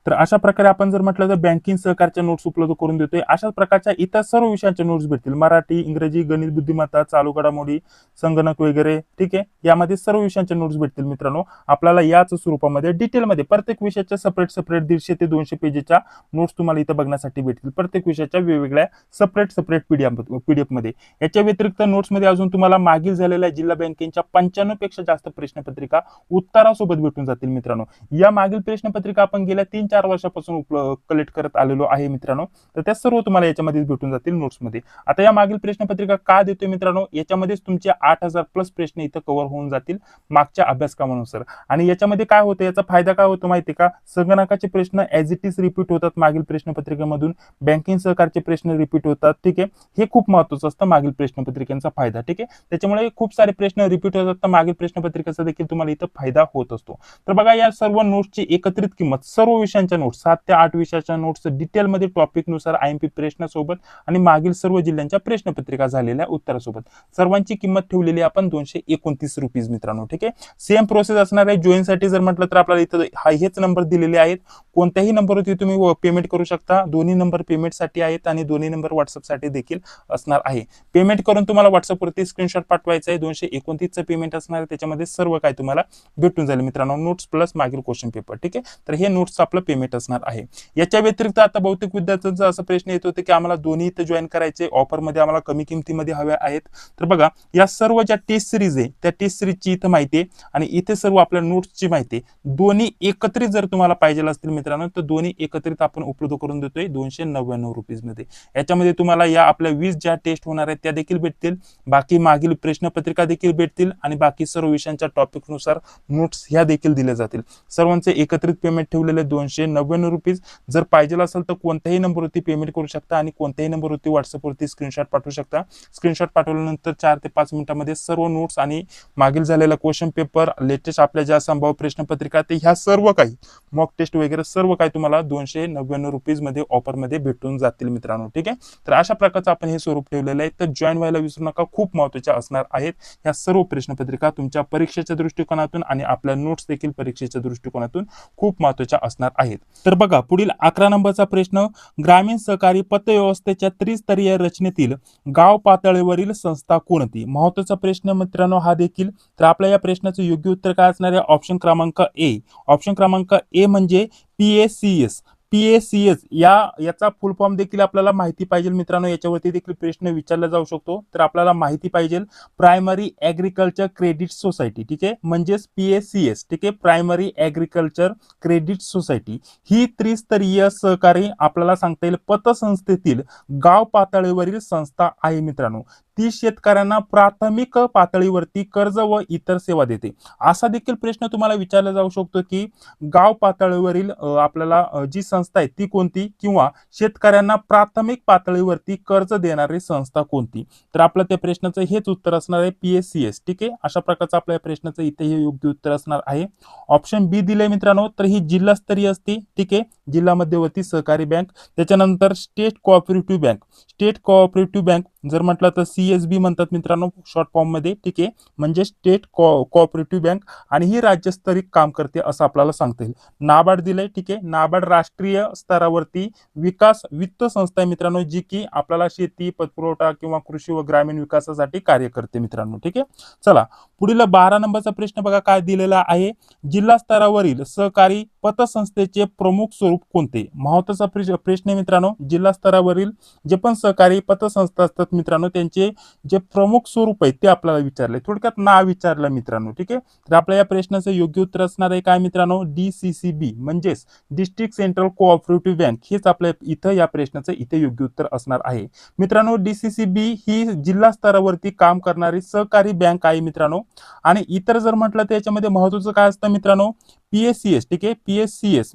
तर अशा प्रकारे आपण जर म्हटलं तर बँकिंग सहकारच्या नोट्स उपलब्ध करून देतोय. अशाच प्रकारच्या इतर सर्व विषयांच्या नोट्स भेटतील. मराठी, इंग्रजी, गणित, बुद्धिमत्ता, चालू घडामोडी, संगणक वगैरे. ठीक आहे, यामध्ये सर्व विषयांच्या नोट्स भेटतील मित्रांनो. आपल्याला याच स्वरूपामध्ये डिटेलमध्ये प्रत्येक विषयाच्या सेपरेट 150 ते 200 पेजेच्या नोट्स तुम्हाला इथं बघण्यासाठी भेटतील. प्रत्येक विषयाच्या वेगवेगळ्या सेपरेट पीडीएफ मध्ये. याच्या व्यतिरिक्त नोट्स मध्ये अजून तुम्हाला मागील झालेल्या जिल्हा बँकेच्या 95 पेक्षा जास्त प्रश्नपत्रिका उत्तरासोबत भेटून जातील मित्रांनो. या मागील प्रश्नपत्रिका आपण गेल्या 3-4 वर्षापासून कलेक्ट करत आलेलो आहे मित्रांनो. तर त्या सर्व तुम्हाला याच्यामध्ये भेटून जातील नोट्समध्ये. आता या मागील प्रश्नपत्रिका का देतोय मित्रांनो, याच्यामध्येच तुमचे 8000 प्लस प्रश्न इथं कव्हर होऊन जातील मागच्या अभ्यासक्रमानुसार. आणि याच्यामध्ये काय होतं, याचा फायदा काय होतो माहिती का, संगणकाचे प्रश्न ऍज इट इज रिपीट होतात मागील प्रश्नपत्रिकेमधून. बँकिंग सहकारचे प्रश्न रिपीट होतात. ठीक आहे, हे खूप महत्त्वाचं असतं मागील प्रश्नपत्रिकेचा फायदा. ठीक आहे, त्याच्यामुळे खूप सारे प्रश्न रिपीट होतात तर मागील प्रश्नपत्रिकेचा देखील तुम्हाला इथं फायदा होत असतो. तर बघा या सर्व नोट्सची एकत्रित किंमत सर्व विषयांच्या नोट्स 7 ते 8 विषयाच्या नोट्स डिटेलमध्ये टॉपिकनुसार आयएमपी प्रश्नासोबत आणि मागील सर्व जिल्ह्यांच्या प्रश्नपत्रिका झालेल्या उत्तरासोबत सर्वांची किंमत ठेवलेली आपण 229 रुपीज मित्रांनो. ठीक आहे, सेम प्रोसेस असणार आहे. जॉईन साठी जर म्हटलं तर आपल्याला इथं हेच नंबर दिलेले आहेत. कोणत्याही नंबरवरती तुम्ही पेमेंट करू शकता. दोन्ही नंबर पेमेंटसाठी आहेत आणि दोन्ही नंबर व्हॉट्सअपसाठी देखील असणार आहे. पेमेंट करून तुम्हाला व्हॉट्सअपवरती स्क्रीनशॉट पाठवायचा आहे. 229चं पेमेंट असणार आहे. त्याच्यामध्ये सर्व काही तुम्हाला भेटून जाईल मित्रांनो, नोट्स प्लस मागील क्वेश्चन पेपर. ठीक आहे, तर हे नोट्स आपलं पेमेंट असणार आहे. याच्या व्यतिरिक्त आता बहुतेक विद्यार्थ्यांचा असा प्रश्न येत होते की आम्हाला दोन्ही इथं जॉईन करायचे, ऑफरमध्ये आम्हाला कमी किमतीमध्ये हव्या आहेत. तर बघा या सर्व ज्या टेस्ट सिरीज आहे त्या टेस्ट सिरीजची इथं माहिती आहे आणि इथे सर्व आपल्या नोट्सची माहिती आहे. दोन्ही एकत्रित जर तुम्हाला पाहिजे असतील मित्रांनो तर दोन्ही एकत्रित आपण उपलब्ध करून देतोय 299 रुपीज मध्ये. याच्यामध्ये तुम्हाला या आपल्या 20 ज्या टेस्ट होणार आहेत त्या देखील भेटतील, बाकी मागील प्रश्नपत्रिका देखील भेटतील आणि बाकी सर्व विषयांच्या टॉपिकनुसार नोट्स ह्या देखील दिल्या जातील. सर्वांचे एकत्रित पेमेंट ठेवलेले 299 रुपीज. जर पाहिजे असेल तर कोणत्याही नंबरवरती पेमेंट करू शकता आणि कोणत्याही नंबरवरती व्हॉट्सअपवरती स्क्रीनशॉट पाठवू शकता. स्क्रीनशॉट पाठवल्यानंतर 4 ते 5 मिनिटांमध्ये सर्व नोट्स आणि मागील झालेला क्वेश्चन पेपर, लेटेस्ट आपल्या ज्या संभाव्य प्रश्नपत्रिका ते ह्या सर्व काही मॉक टेस्ट वगैरे सर्व काही तुम्हाला 299 रुपीज मध्ये ऑफर मध्ये भेटून जातील मित्रांनो. ठीक आहे, तर अशा प्रकारचं आपण हे स्वरूप ठेवलेलं आहे. तर जॉईन व्हायला विसरू नका, खूप महत्त्वाच्या असणार आहेत ह्या सर्व प्रश्नपत्रिका तुमच्या परीक्षेच्या दृष्टिकोनातून आणि आपल्या नोट्स देखील परीक्षेच्या दृष्टिकोनातून खूप महत्त्वाच्या असणार आहेत. तर बघा पुढील 11 नंबरचा प्रश्न, ग्रामीण सहकारी पतव्यवस्थेच्या त्रिस्तरीय रचनेतील गाव पातळीवरील संस्था कोणती? महत्त्वाचा प्रश्न मित्रांनो हा देखील. तर आपल्या या प्रश्नाचं योग्य उत्तर काय असणार आहे? ऑप्शन क्रमांक ए. ऑप्शन क्रमांक ए म्हणजे PACS. PACS याचा फुल फॉर्म देखील आपल्याला माहिती पाहिजे मित्रांनो. याच्यावरती देखील प्रश्न विचारला जाऊ शकतो. तर आपल्याला माहिती पाहिजे प्रायमरी ऍग्रिकल्चर क्रेडिट सोसायटी. ठीक आहे, म्हणजेच PACS. ठीक आहे, प्रायमरी ऍग्रिकल्चर क्रेडिट सोसायटी ही त्रिस्तरीय सहकारी आपल्याला सांगता येईल पतसंस्थेतील गाव पातळीवरील संस्था आहे मित्रांनो. ती शेतकऱ्यांना प्राथमिक पातळीवरती कर्ज व इतर सेवा देते. असा देखील प्रश्न तुम्हाला विचारला जाऊ शकतो की गाव पातळीवरील आपल्याला जी संस्था आहे ती कोणती, किंवा शेतकऱ्यांना प्राथमिक पातळीवरती कर्ज देणारी संस्था कोणती. तर आपलं त्या प्रश्नाचं हेच उत्तर असणार आहे PSCS. ठीक आहे, अशा प्रकारचं आपल्या प्रश्नाचं इथे हे योग्य उत्तर असणार आहे. ऑप्शन बी दिले मित्रांनो, तर ही जिल्हास्तरीय असते. ठीक आहे, जिल्हा मध्यवर्ती सहकारी बँक. त्याच्यानंतर state cooperative bank. State cooperative bank जर म्हटलं तर CSB म्हणतात मित्रांनो शॉर्ट फॉर्म मध्ये. ठीक आहे, म्हणजे स्टेट कोऑपरेटिव्ह बँक, आणि ही राज्यस्तरीय काम करते असं आपल्याला सांगता येईल. नाबार्ड दिलंय. ठीक आहे, नाबार्ड राष्ट्रीय स्तरावरती विकास वित्त संस्था आहे मित्रांनो, जी की आपल्याला शेती, पतपुरवठा किंवा कृषी व ग्रामीण विकासासाठी कार्य करते मित्रांनो. ठीक आहे, चला पुढील 12 नंबरचा प्रश्न बघा काय दिलेला आहे. जिल्हा स्तरावरील सहकारी पतसंस्थेचे प्रमुख स्वरूप कोणते. महत्वाचा प्रश्न आहे मित्रांनो. जिल्हा स्तरावरील जे पण सहकारी पतसंस्था असतात मित्रांनो, त्यांचे जे प्रमुख स्वरूप आहे ते आपल्याला विचारले, थोडक्यात नाव विचारलं मित्रांनो. ठीक आहे, तर आपल्या या प्रश्नाचं योग्य उत्तर असणार आहे काय मित्रांनो, DCCB म्हणजेच डिस्ट्रिक्ट सेंट्रल कोऑपरेटिव्ह बँक. हेच आपल्या इथं या प्रश्नाचं इथे योग्य उत्तर असणार आहे मित्रांनो. DCCB ही जिल्हा स्तरावरती काम करणारी सहकारी बँक आहे मित्रांनो. आणि इतर जर म्हटलं तर याच्यामध्ये महत्वाचं काय असतं मित्रांनो, PSCS. ठीक आहे, PSCS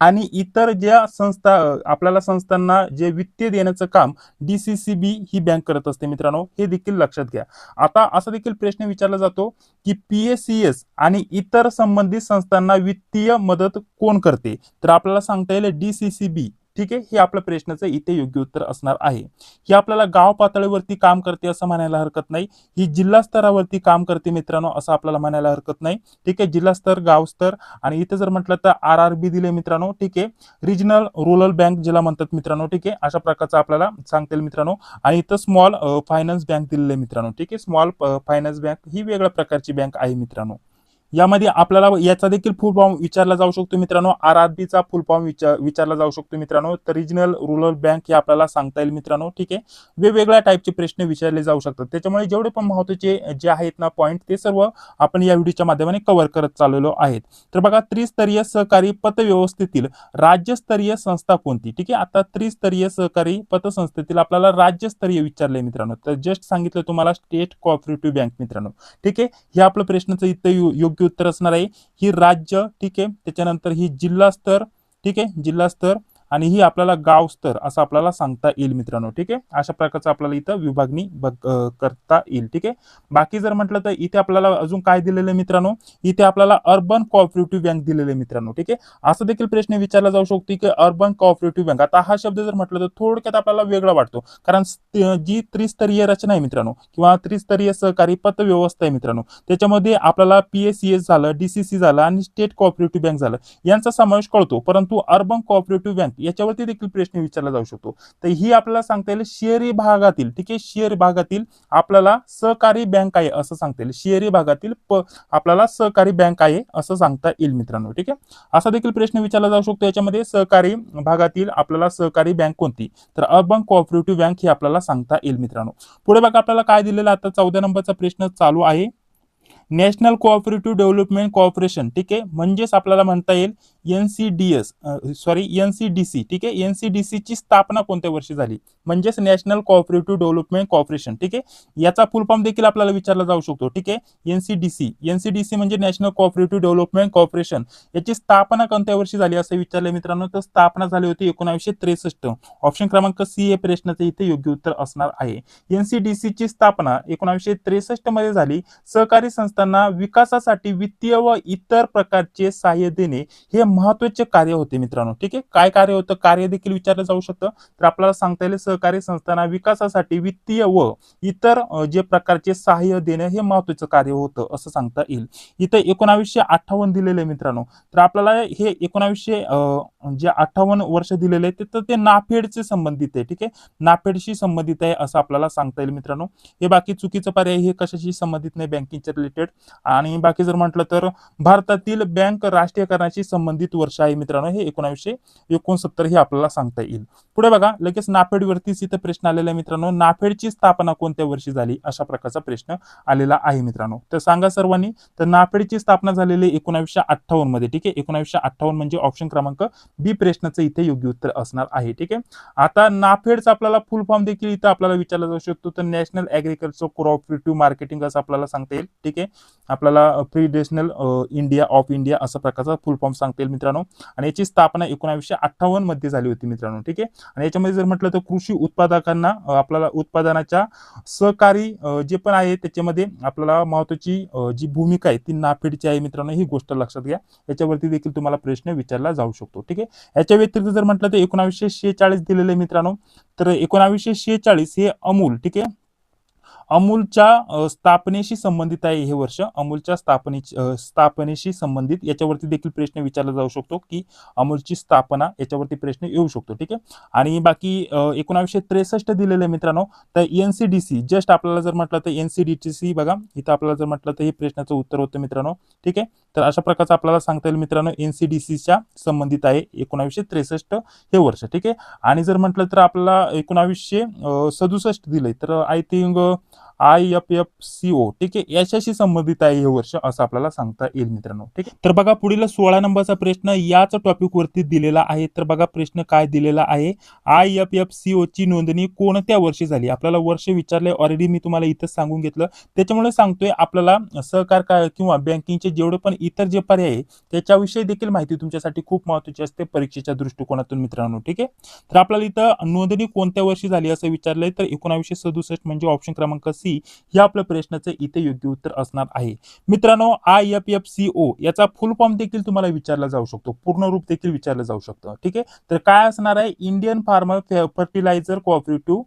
आणि इतर ज्या संस्था आपल्याला संस्थांना जे वित्तीय देण्याचं काम DCCB ही बँक करत असते मित्रांनो, हे देखील लक्षात घ्या. आता असा देखील प्रश्न विचारला जातो की PSCS आणि इतर संबंधित संस्थांना वित्तीय मदत कोण करते. तर आपल्याला सांगता येईल DCCB. ठीक आहे, हे आपल्या प्रश्नाचं इथे योग्य उत्तर असणार आहे. ही आपल्याला गाव पातळीवरती काम करते असं म्हणायला हरकत नाही. ही जिल्हा स्तरावरती काम करते मित्रांनो असं आपल्याला म्हणायला हरकत नाही. ठीक आहे, जिल्हा स्तर, गाव स्तर, आणि इथे जर म्हटलं तर RRB दिले मित्रांनो. ठीक आहे, रिजनल रुरल बँक ज्याला म्हणतात मित्रांनो. ठीक आहे, अशा प्रकारचं आपल्याला सांगता येईल मित्रांनो. आणि इथं स्मॉल फायनान्स बँक दिलेले मित्रांनो. ठीक आहे, स्मॉल फायनान्स बँक ही वेगळ्या प्रकारची बँक आहे मित्रांनो. यामध्ये आपल्याला याचा देखील फुल फॉर्म विचारला जाऊ शकतो मित्रांनो. RRBचा फुल फॉर्म विचारला जाऊ शकतो मित्रांनो. तर रिजनल रुरल बँक हे आपल्याला सांगता येईल मित्रांनो. ठीक आहे, वेगवेगळ्या टाईपचे प्रश्न विचारले जाऊ शकतात. त्याच्यामुळे जेवढे पण महत्त्वाचे जे आहेत ना पॉईंट, ते सर्व आपण या व्हिडिओच्या माध्यमाने कव्हर करत चाललेलो आहेत. तर बघा, त्रिस्तरीय सहकारी पतव्यवस्थेतील राज्यस्तरीय संस्था कोणती. ठीक आहे, आता त्रिस्तरीय सहकारी पतसंस्थेतील आपल्याला राज्यस्तरीय विचारले मित्रांनो. तर जस्ट सांगितलं तुम्हाला स्टेट कोऑपरेटिव्ह बँक मित्रांनो. ठीक आहे, हे आपलं प्रश्नाचं इथं योग्य उत्तर असणार आहे. ही राज्य. ठीक आहे, त्याच्यानंतर ही जिल्हा स्तर. ठीक आहे, जिल्हा स्तर, आणि ही आपल्याला गाव स्तर असं आपल्याला सांगता येईल मित्रांनो. ठीक आहे, अशा प्रकारचं आपल्याला इथं विभागणी करता येईल. ठीक आहे, बाकी जर म्हटलं तर इथे आपल्याला अजून काय दिलेलं आहे मित्रांनो, इथे आपल्याला अर्बन कोऑपरेटिव्ह बँक दिलेले मित्रांनो. ठीक आहे, असं देखील प्रश्न विचारला जाऊ शकतो की अर्बन कोऑपरेटिव्ह बँक. आता हा शब्द जर म्हटलं तर थोडक्यात आपल्याला वेगळा वाटतो, कारण जी त्रिस्तरीय रचना आहे मित्रांनो, किंवा त्रिस्तरीय सहकारी पतव्यवस्था आहे मित्रांनो, त्याच्यामध्ये आपल्याला PSCS झालं, DCC झालं आणि स्टेट कोऑपरेटिव्ह बँक झालं, यांचा समावेश कळतो. परंतु अर्बन कोऑपरेटिव्ह बँक याच्यावरती देखील प्रश्न विचारला जाऊ शकतो. तर ही आपल्याला सांगता येईल शहरी भागातील. ठीक आहे, शहरी भागातील आपल्याला सहकारी बँक आहे असं सांगता येईल. शहरी भागातील आपल्याला सहकारी बँक आहे असं सांगता येईल मित्रांनो. ठीक आहे, असा देखील प्रश्न विचारला जाऊ शकतो याच्यामध्ये, सहकारी भागातील आपल्याला सहकारी बँक कोणती. तर अर्बन कोऑपरेटिव्ह बँक ही आपल्याला सांगता येईल मित्रांनो. पुढे बघा, आपल्याला काय दिलेलं आता 14 नंबरचा प्रश्न चालू आहे. National cooperative development corporation. ठीक आहे, म्हणजेच आपल्याला म्हणता येईल NCDC. ठीक आहे, NCDC ची स्थापना कोणत्या वर्षी झाली, म्हणजेच नॅशनल कोऑपरेटिव्ह डेव्हलपमेंट कॉर्पोरेशन. ठीक आहे, याचा फुल फॉर्म देखील आपल्याला विचारला जाऊ शकतो. ठीक आहे, NCDC म्हणजे नॅशनल कोऑपरेटिव्ह डेव्हलपमेंट कॉर्पोरेशन. याची स्थापना कोणत्या वर्षी झाली असं विचारलं मित्रांनो. तर स्थापना झाली होती 1963. ऑप्शन क्रमांक C हे प्रश्नाचे इथे योग्य उत्तर असणार आहे. NCDC ची स्थापना 1963 मध्ये झाली. सहकारी संस्थांना विकासासाठी वित्तीय व इतर प्रकारचे सहाय्य देणे हे महत्त्वाचे कार्य होते मित्रांनो. ठीक आहे, काय कार्य होतं, कार्य देखील विचारलं जाऊ शकतं. तर आपल्याला सांगता येईल सहकारी संस्थांना विकासासाठी वित्तीय व इतर जे प्रकारचे सहाय्य देणे हे महत्त्वाचं कार्य होतं असं सांगता येईल. इथं 1958 दिलेले मित्रांनो. तर आपल्याला हे 1958 वर्ष दिलेले आहे तर ते नाफेडचे संबंधित आहे. ठीक आहे, नाफेडशी संबंधित आहे असं आपल्याला सांगता येईल मित्रांनो. हे बाकी चुकीचं पर्याय, हे कशाशी संबंधित नाही बँकिंगच्या रिलेटेड. आणि बाकी जर म्हटलं तर भारतातील बँक राष्ट्रीयकरणाशी संबंधित वर्ष आहे मित्रांनो, हे 1969 हे आपल्याला सांगता येईल. पुढे बघा, लगेच नाफेड वरतीच इथे प्रश्न आलेला आहे मित्रांनो, नाफेडची स्थापना कोणत्या वर्षी झाली, अशा प्रकारचा प्रश्न आलेला आहे मित्रांनो. तर सांगा सर्वांनी. तर नाफेडची स्थापना झालेली 1958 मध्ये. ठीक आहे, 1958 म्हणजे ऑप्शन क्रमांक बी प्रश्नाचं इथे योग्य उत्तर असणार आहे. ठीक आहे. आता नाफेडचा आपल्याला फुल फॉर्म देखील इथं आपल्याला विचारला जाऊ शकतो. तर नॅशनल ऍग्रिकल्चर कोऑपरेटिव्ह मार्केटिंग असं आपल्याला सांगता येईल. ठीक आहे, आपल्याला फेडरेशनल इंडिया ऑफ इंडिया असा प्रकारचा फुल फॉर्म सांगता येईल मित्रांनो. आणि याची स्थापना 1958 मध्ये झाली होती मित्रांनो. ठीक आहे. आणि याच्यामध्ये जर म्हटलं तर कृषी उत्पादकांना आपल्याला उत्पादनाच्या सहकारी जे पण आहे त्याच्यामध्ये आपल्याला महत्वाची जी भूमिका आहे ती नाफेडची आहे मित्रांनो, ही गोष्ट लक्षात घ्या. याच्यावरती देखील तुम्हाला प्रश्न विचारला जाऊ शकतो. ठीक आहे. याच्या व्यतिरिक्त जर म्हटलं तर 1946 दिलेले मित्रांनो, तर 1946 हे अमूल, ठीक आहे, अमूलच्या स्थापनेशी संबंधित आहे हे वर्ष. अमूलच्या स्थापनेशी संबंधित याच्यावरती देखील प्रश्न विचारला जाऊ शकतो की अमूलची स्थापना, याच्यावरती प्रश्न येऊ शकतो. ठीक आहे. आणि बाकी 1963 दिलेले मित्रांनो, तर एनसीडीसी जस्ट आपल्याला जर म्हटलं तर एनसीडीसी बघा इथं आपल्याला जर म्हटलं तर हे प्रश्नाचं उत्तर होतं मित्रांनो. ठीक आहे. तर अशा प्रकारचं आपल्याला सांगता येईल मित्रांनो, एनसीडीसीच्या संबंधित आहे 1963 हे वर्ष. ठीक आहे. आणि जर म्हटलं तर आपल्याला 1967 दिलंय, तर आय थिंक IFFCO, ठीक आहे, याच्याशी संबंधित आहे हे वर्ष असं आपल्याला सांगता येईल मित्रांनो. ठीक आहे. तर बघा पुढील 16 नंबरचा प्रश्न याच टॉपिक वरती दिलेला आहे. तर बघा प्रश्न काय दिलेला आहे, IFFCO ची नोंदणी कोणत्या वर्षी झाली. आपल्याला वर्ष विचारले, ऑलरेडी मी तुम्हाला इथं सांगून घेतलं, त्याच्यामुळे सांगतोय आपल्याला सहकार किंवा बँकिंगचे जेवढे पण इतर जे पर्याय आहे त्याच्याविषयी देखील माहिती तुमच्यासाठी खूप महत्त्वाची असते परीक्षेच्या दृष्टिकोनातून मित्रांनो. ठीक आहे. तर आपल्याला इथं नोंदणी कोणत्या वर्षी झाली असं विचारलंय, तर 1967 म्हणजे ऑप्शन क्रमांक सी हे आपल्या प्रश्नाचं इथे योग्य उत्तर असणार आहे मित्रांनो. IFFCO याचा फुल फॉर्म देखील तुम्हाला विचारला जाऊ शकतो, पूर्ण रूप देखील विचारलं जाऊ शकतं. ठीक आहे. तर काय असणार आहे, Indian farmer fertiliser cooperative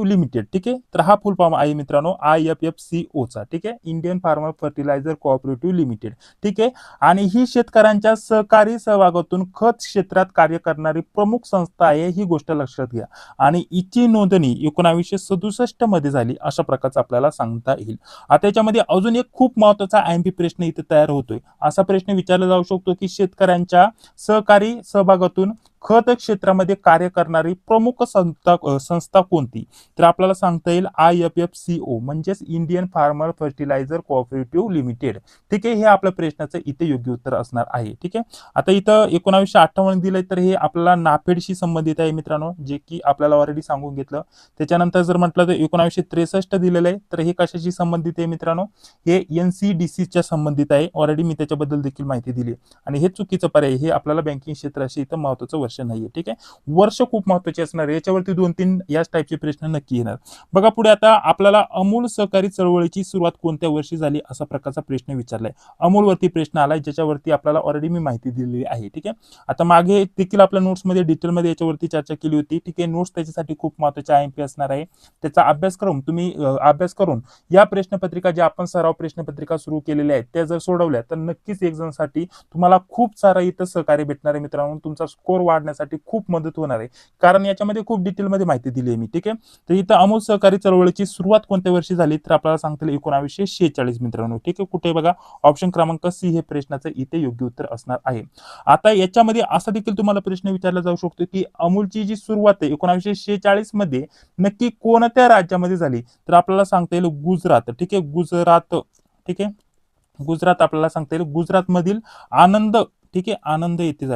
limited. ठीक आहे. तर हा फुल फॉर्म आहे मित्रांनो IFFCO चा. ठीक आहे, Indian farmer fertiliser cooperative limited. ठीक आहे. आणि ही शेतकऱ्यांच्या सहकारी सहभागातून खत क्षेत्रात कार्य करणारी प्रमुख संस्था आहे, ही गोष्ट लक्षात घ्या. आणि हिची नोंदणी 1967 मध्ये झाली अशा प्रकारचा आपल्याला सांगता येईल. आता याच्यामध्ये अजून एक खूप महत्वाचा IMP प्रश्न इथे तयार होतोय. असा प्रश्न विचारला जाऊ शकतो की शेतकऱ्यांच्या सहकारी सहभागातून खत क्षेत्रामध्ये कार्य करणारी प्रमुख संस्था कोणती. तर आपल्याला सांगता येईल IFFCO म्हणजेच Indian farmer fertiliser cooperative limited. ठीक आहे, हे आपल्या प्रश्नाचं इथे योग्य उत्तर असणार आहे. ठीक आहे. आता इथं 1958 दिलंय, तर हे आपल्याला नाफेडशी संबंधित आहे मित्रांनो, जे की आपल्याला ऑलरेडी सांगून घेतलं. त्याच्यानंतर जर म्हटलं तर 1963 दिलेलं आहे, तर हे कशाशी संबंधित आहे मित्रांनो, हे NCDCच्या संबंधित आहे. ऑलरेडी मी त्याच्याबद्दल देखील माहिती दिली. आणि हे चुकीचं पर्याय, हे आपल्याला बँकिंग क्षेत्राशी इथं महत्वाचं वर्ष नाहीये. ठीक आहे. वर्ष खूप महत्वाचे असणार, याच्यावरती 2-3 याच टाईपचे प्रश्न नक्की येणार. बघा पुढे आता आपल्याला अमूल सहकारी चळवळीची सुरुवात कोणत्या वर्षी झाली असा प्रकारचा प्रश्न विचारलाय. अमूल वरती प्रश्न आलाय, ज्याच्यावरती आपल्याला ऑलरेडी मी माहिती दिलेली आहे. ठीक आहे. आता मागे देखील आपल्या नोट्समध्ये डिटेलमध्ये याच्यावरती चर्चा केली होती. ठीक आहे. नोट्स त्याच्यासाठी खूप महत्वाचे IMP असणार आहे. त्याचा अभ्यास करून या प्रश्नपत्रिका ज्या आपण सराव प्रश्नपत्रिका सुरू केलेल्या आहेत त्या जर सोडवल्या तर नक्कीच एक्झाम साठी तुम्हाला खूप सारा इथं सहकार्य भेटणार आहे मित्रांनो. तुमचा स्कोर वाढण्यासाठी खूप मदत होणार आहे, कारण याच्यामध्ये खूप डिटेलमध्ये माहिती दिली आहे मी. ठीक आहे. तर इथं अमूल सहकारी चळवळीची सुरुवात कोणत्या वर्षी झाली, तर आपल्याला सांगता येईल 1946 मित्रांनो. ठीक आहे. कुठे बघा, ऑप्शन क्रमांक सी हे प्रश्नाचं इथे योग्य उत्तर असणार आहे. आता याच्यामध्ये असा देखील तुम्हाला प्रश्न विचारला जाऊ शकतो की अमूलची जी सुरुवात आहे 1946 मध्ये नक्की कोणत्या राज्यामध्ये झाली, तर आपल्याला सांगता येईल गुजरात. ठीक आहे, गुजरात. ठीक आहे, गुजरात आपल्याला सांगता येईल. गुजरात मधील आनंद, ठीक आहे, आनंद येथे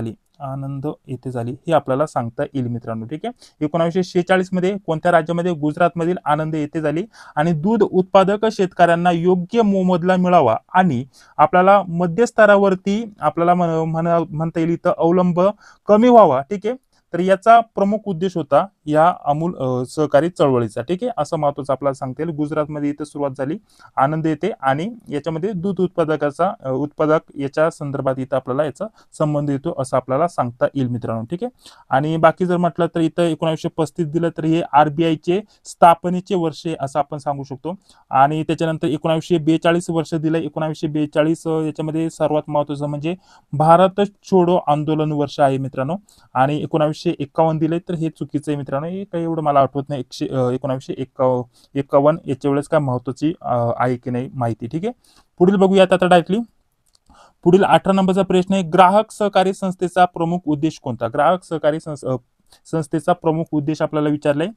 झाली हे आपल्याला सांगता येईल मित्रांनो. ठीक आहे. 1946 मध्ये कोणत्या राज्यामध्ये, गुजरात मधील आनंद येथे झाली. आणि दूध उत्पादक शेतकऱ्यांना योग्य मोबदला मिळावा आणि आपल्याला मध्यस्तरावरती आपल्याला म्हणता येईल इथं अवलंब कमी व्हावा. ठीक आहे. तर याचा प्रमुख उद्देश होता या अमूल सहकारी चळवळीचा. ठीक आहे, असं महत्वाचं आपल्याला सांगता येईल. गुजरातमध्ये इथे सुरुवात झाली आनंद येते, आणि याच्यामध्ये दूध उत्पादक याच्या संदर्भात इथं आपल्याला याचा संबंध येतो असं आपल्याला सांगता येईल मित्रांनो. ठीक आहे. आणि बाकी जर म्हटलं तर इथं 1935 दिलं, तर हे RBI चे स्थापनेचे वर्ष असं आपण सांगू शकतो. आणि त्याच्यानंतर 1942 वर्ष दिलं. 1942 याच्यामध्ये सर्वात महत्वाचं म्हणजे भारत छोडो आंदोलन वर्ष आहे मित्रांनो. आणि 1951 दिले, तर हे चुकीचं आहे मित्रांनो. हे काही एवढं मला आठवत नाही. 1951 याच्या वेळेस काय महत्वाची आहे की नाही माहिती. ठीक आहे, पुढील बघूयात आता डायरेक्टली. पुढील 18 नंबरचा प्रश्न आहे, ग्राहक सहकारी संस्थेचा प्रमुख उद्देश कोणता? ग्राहक सहकारी संस्थेचा प्रमुख उद्देश आपल्याला विचारलाय.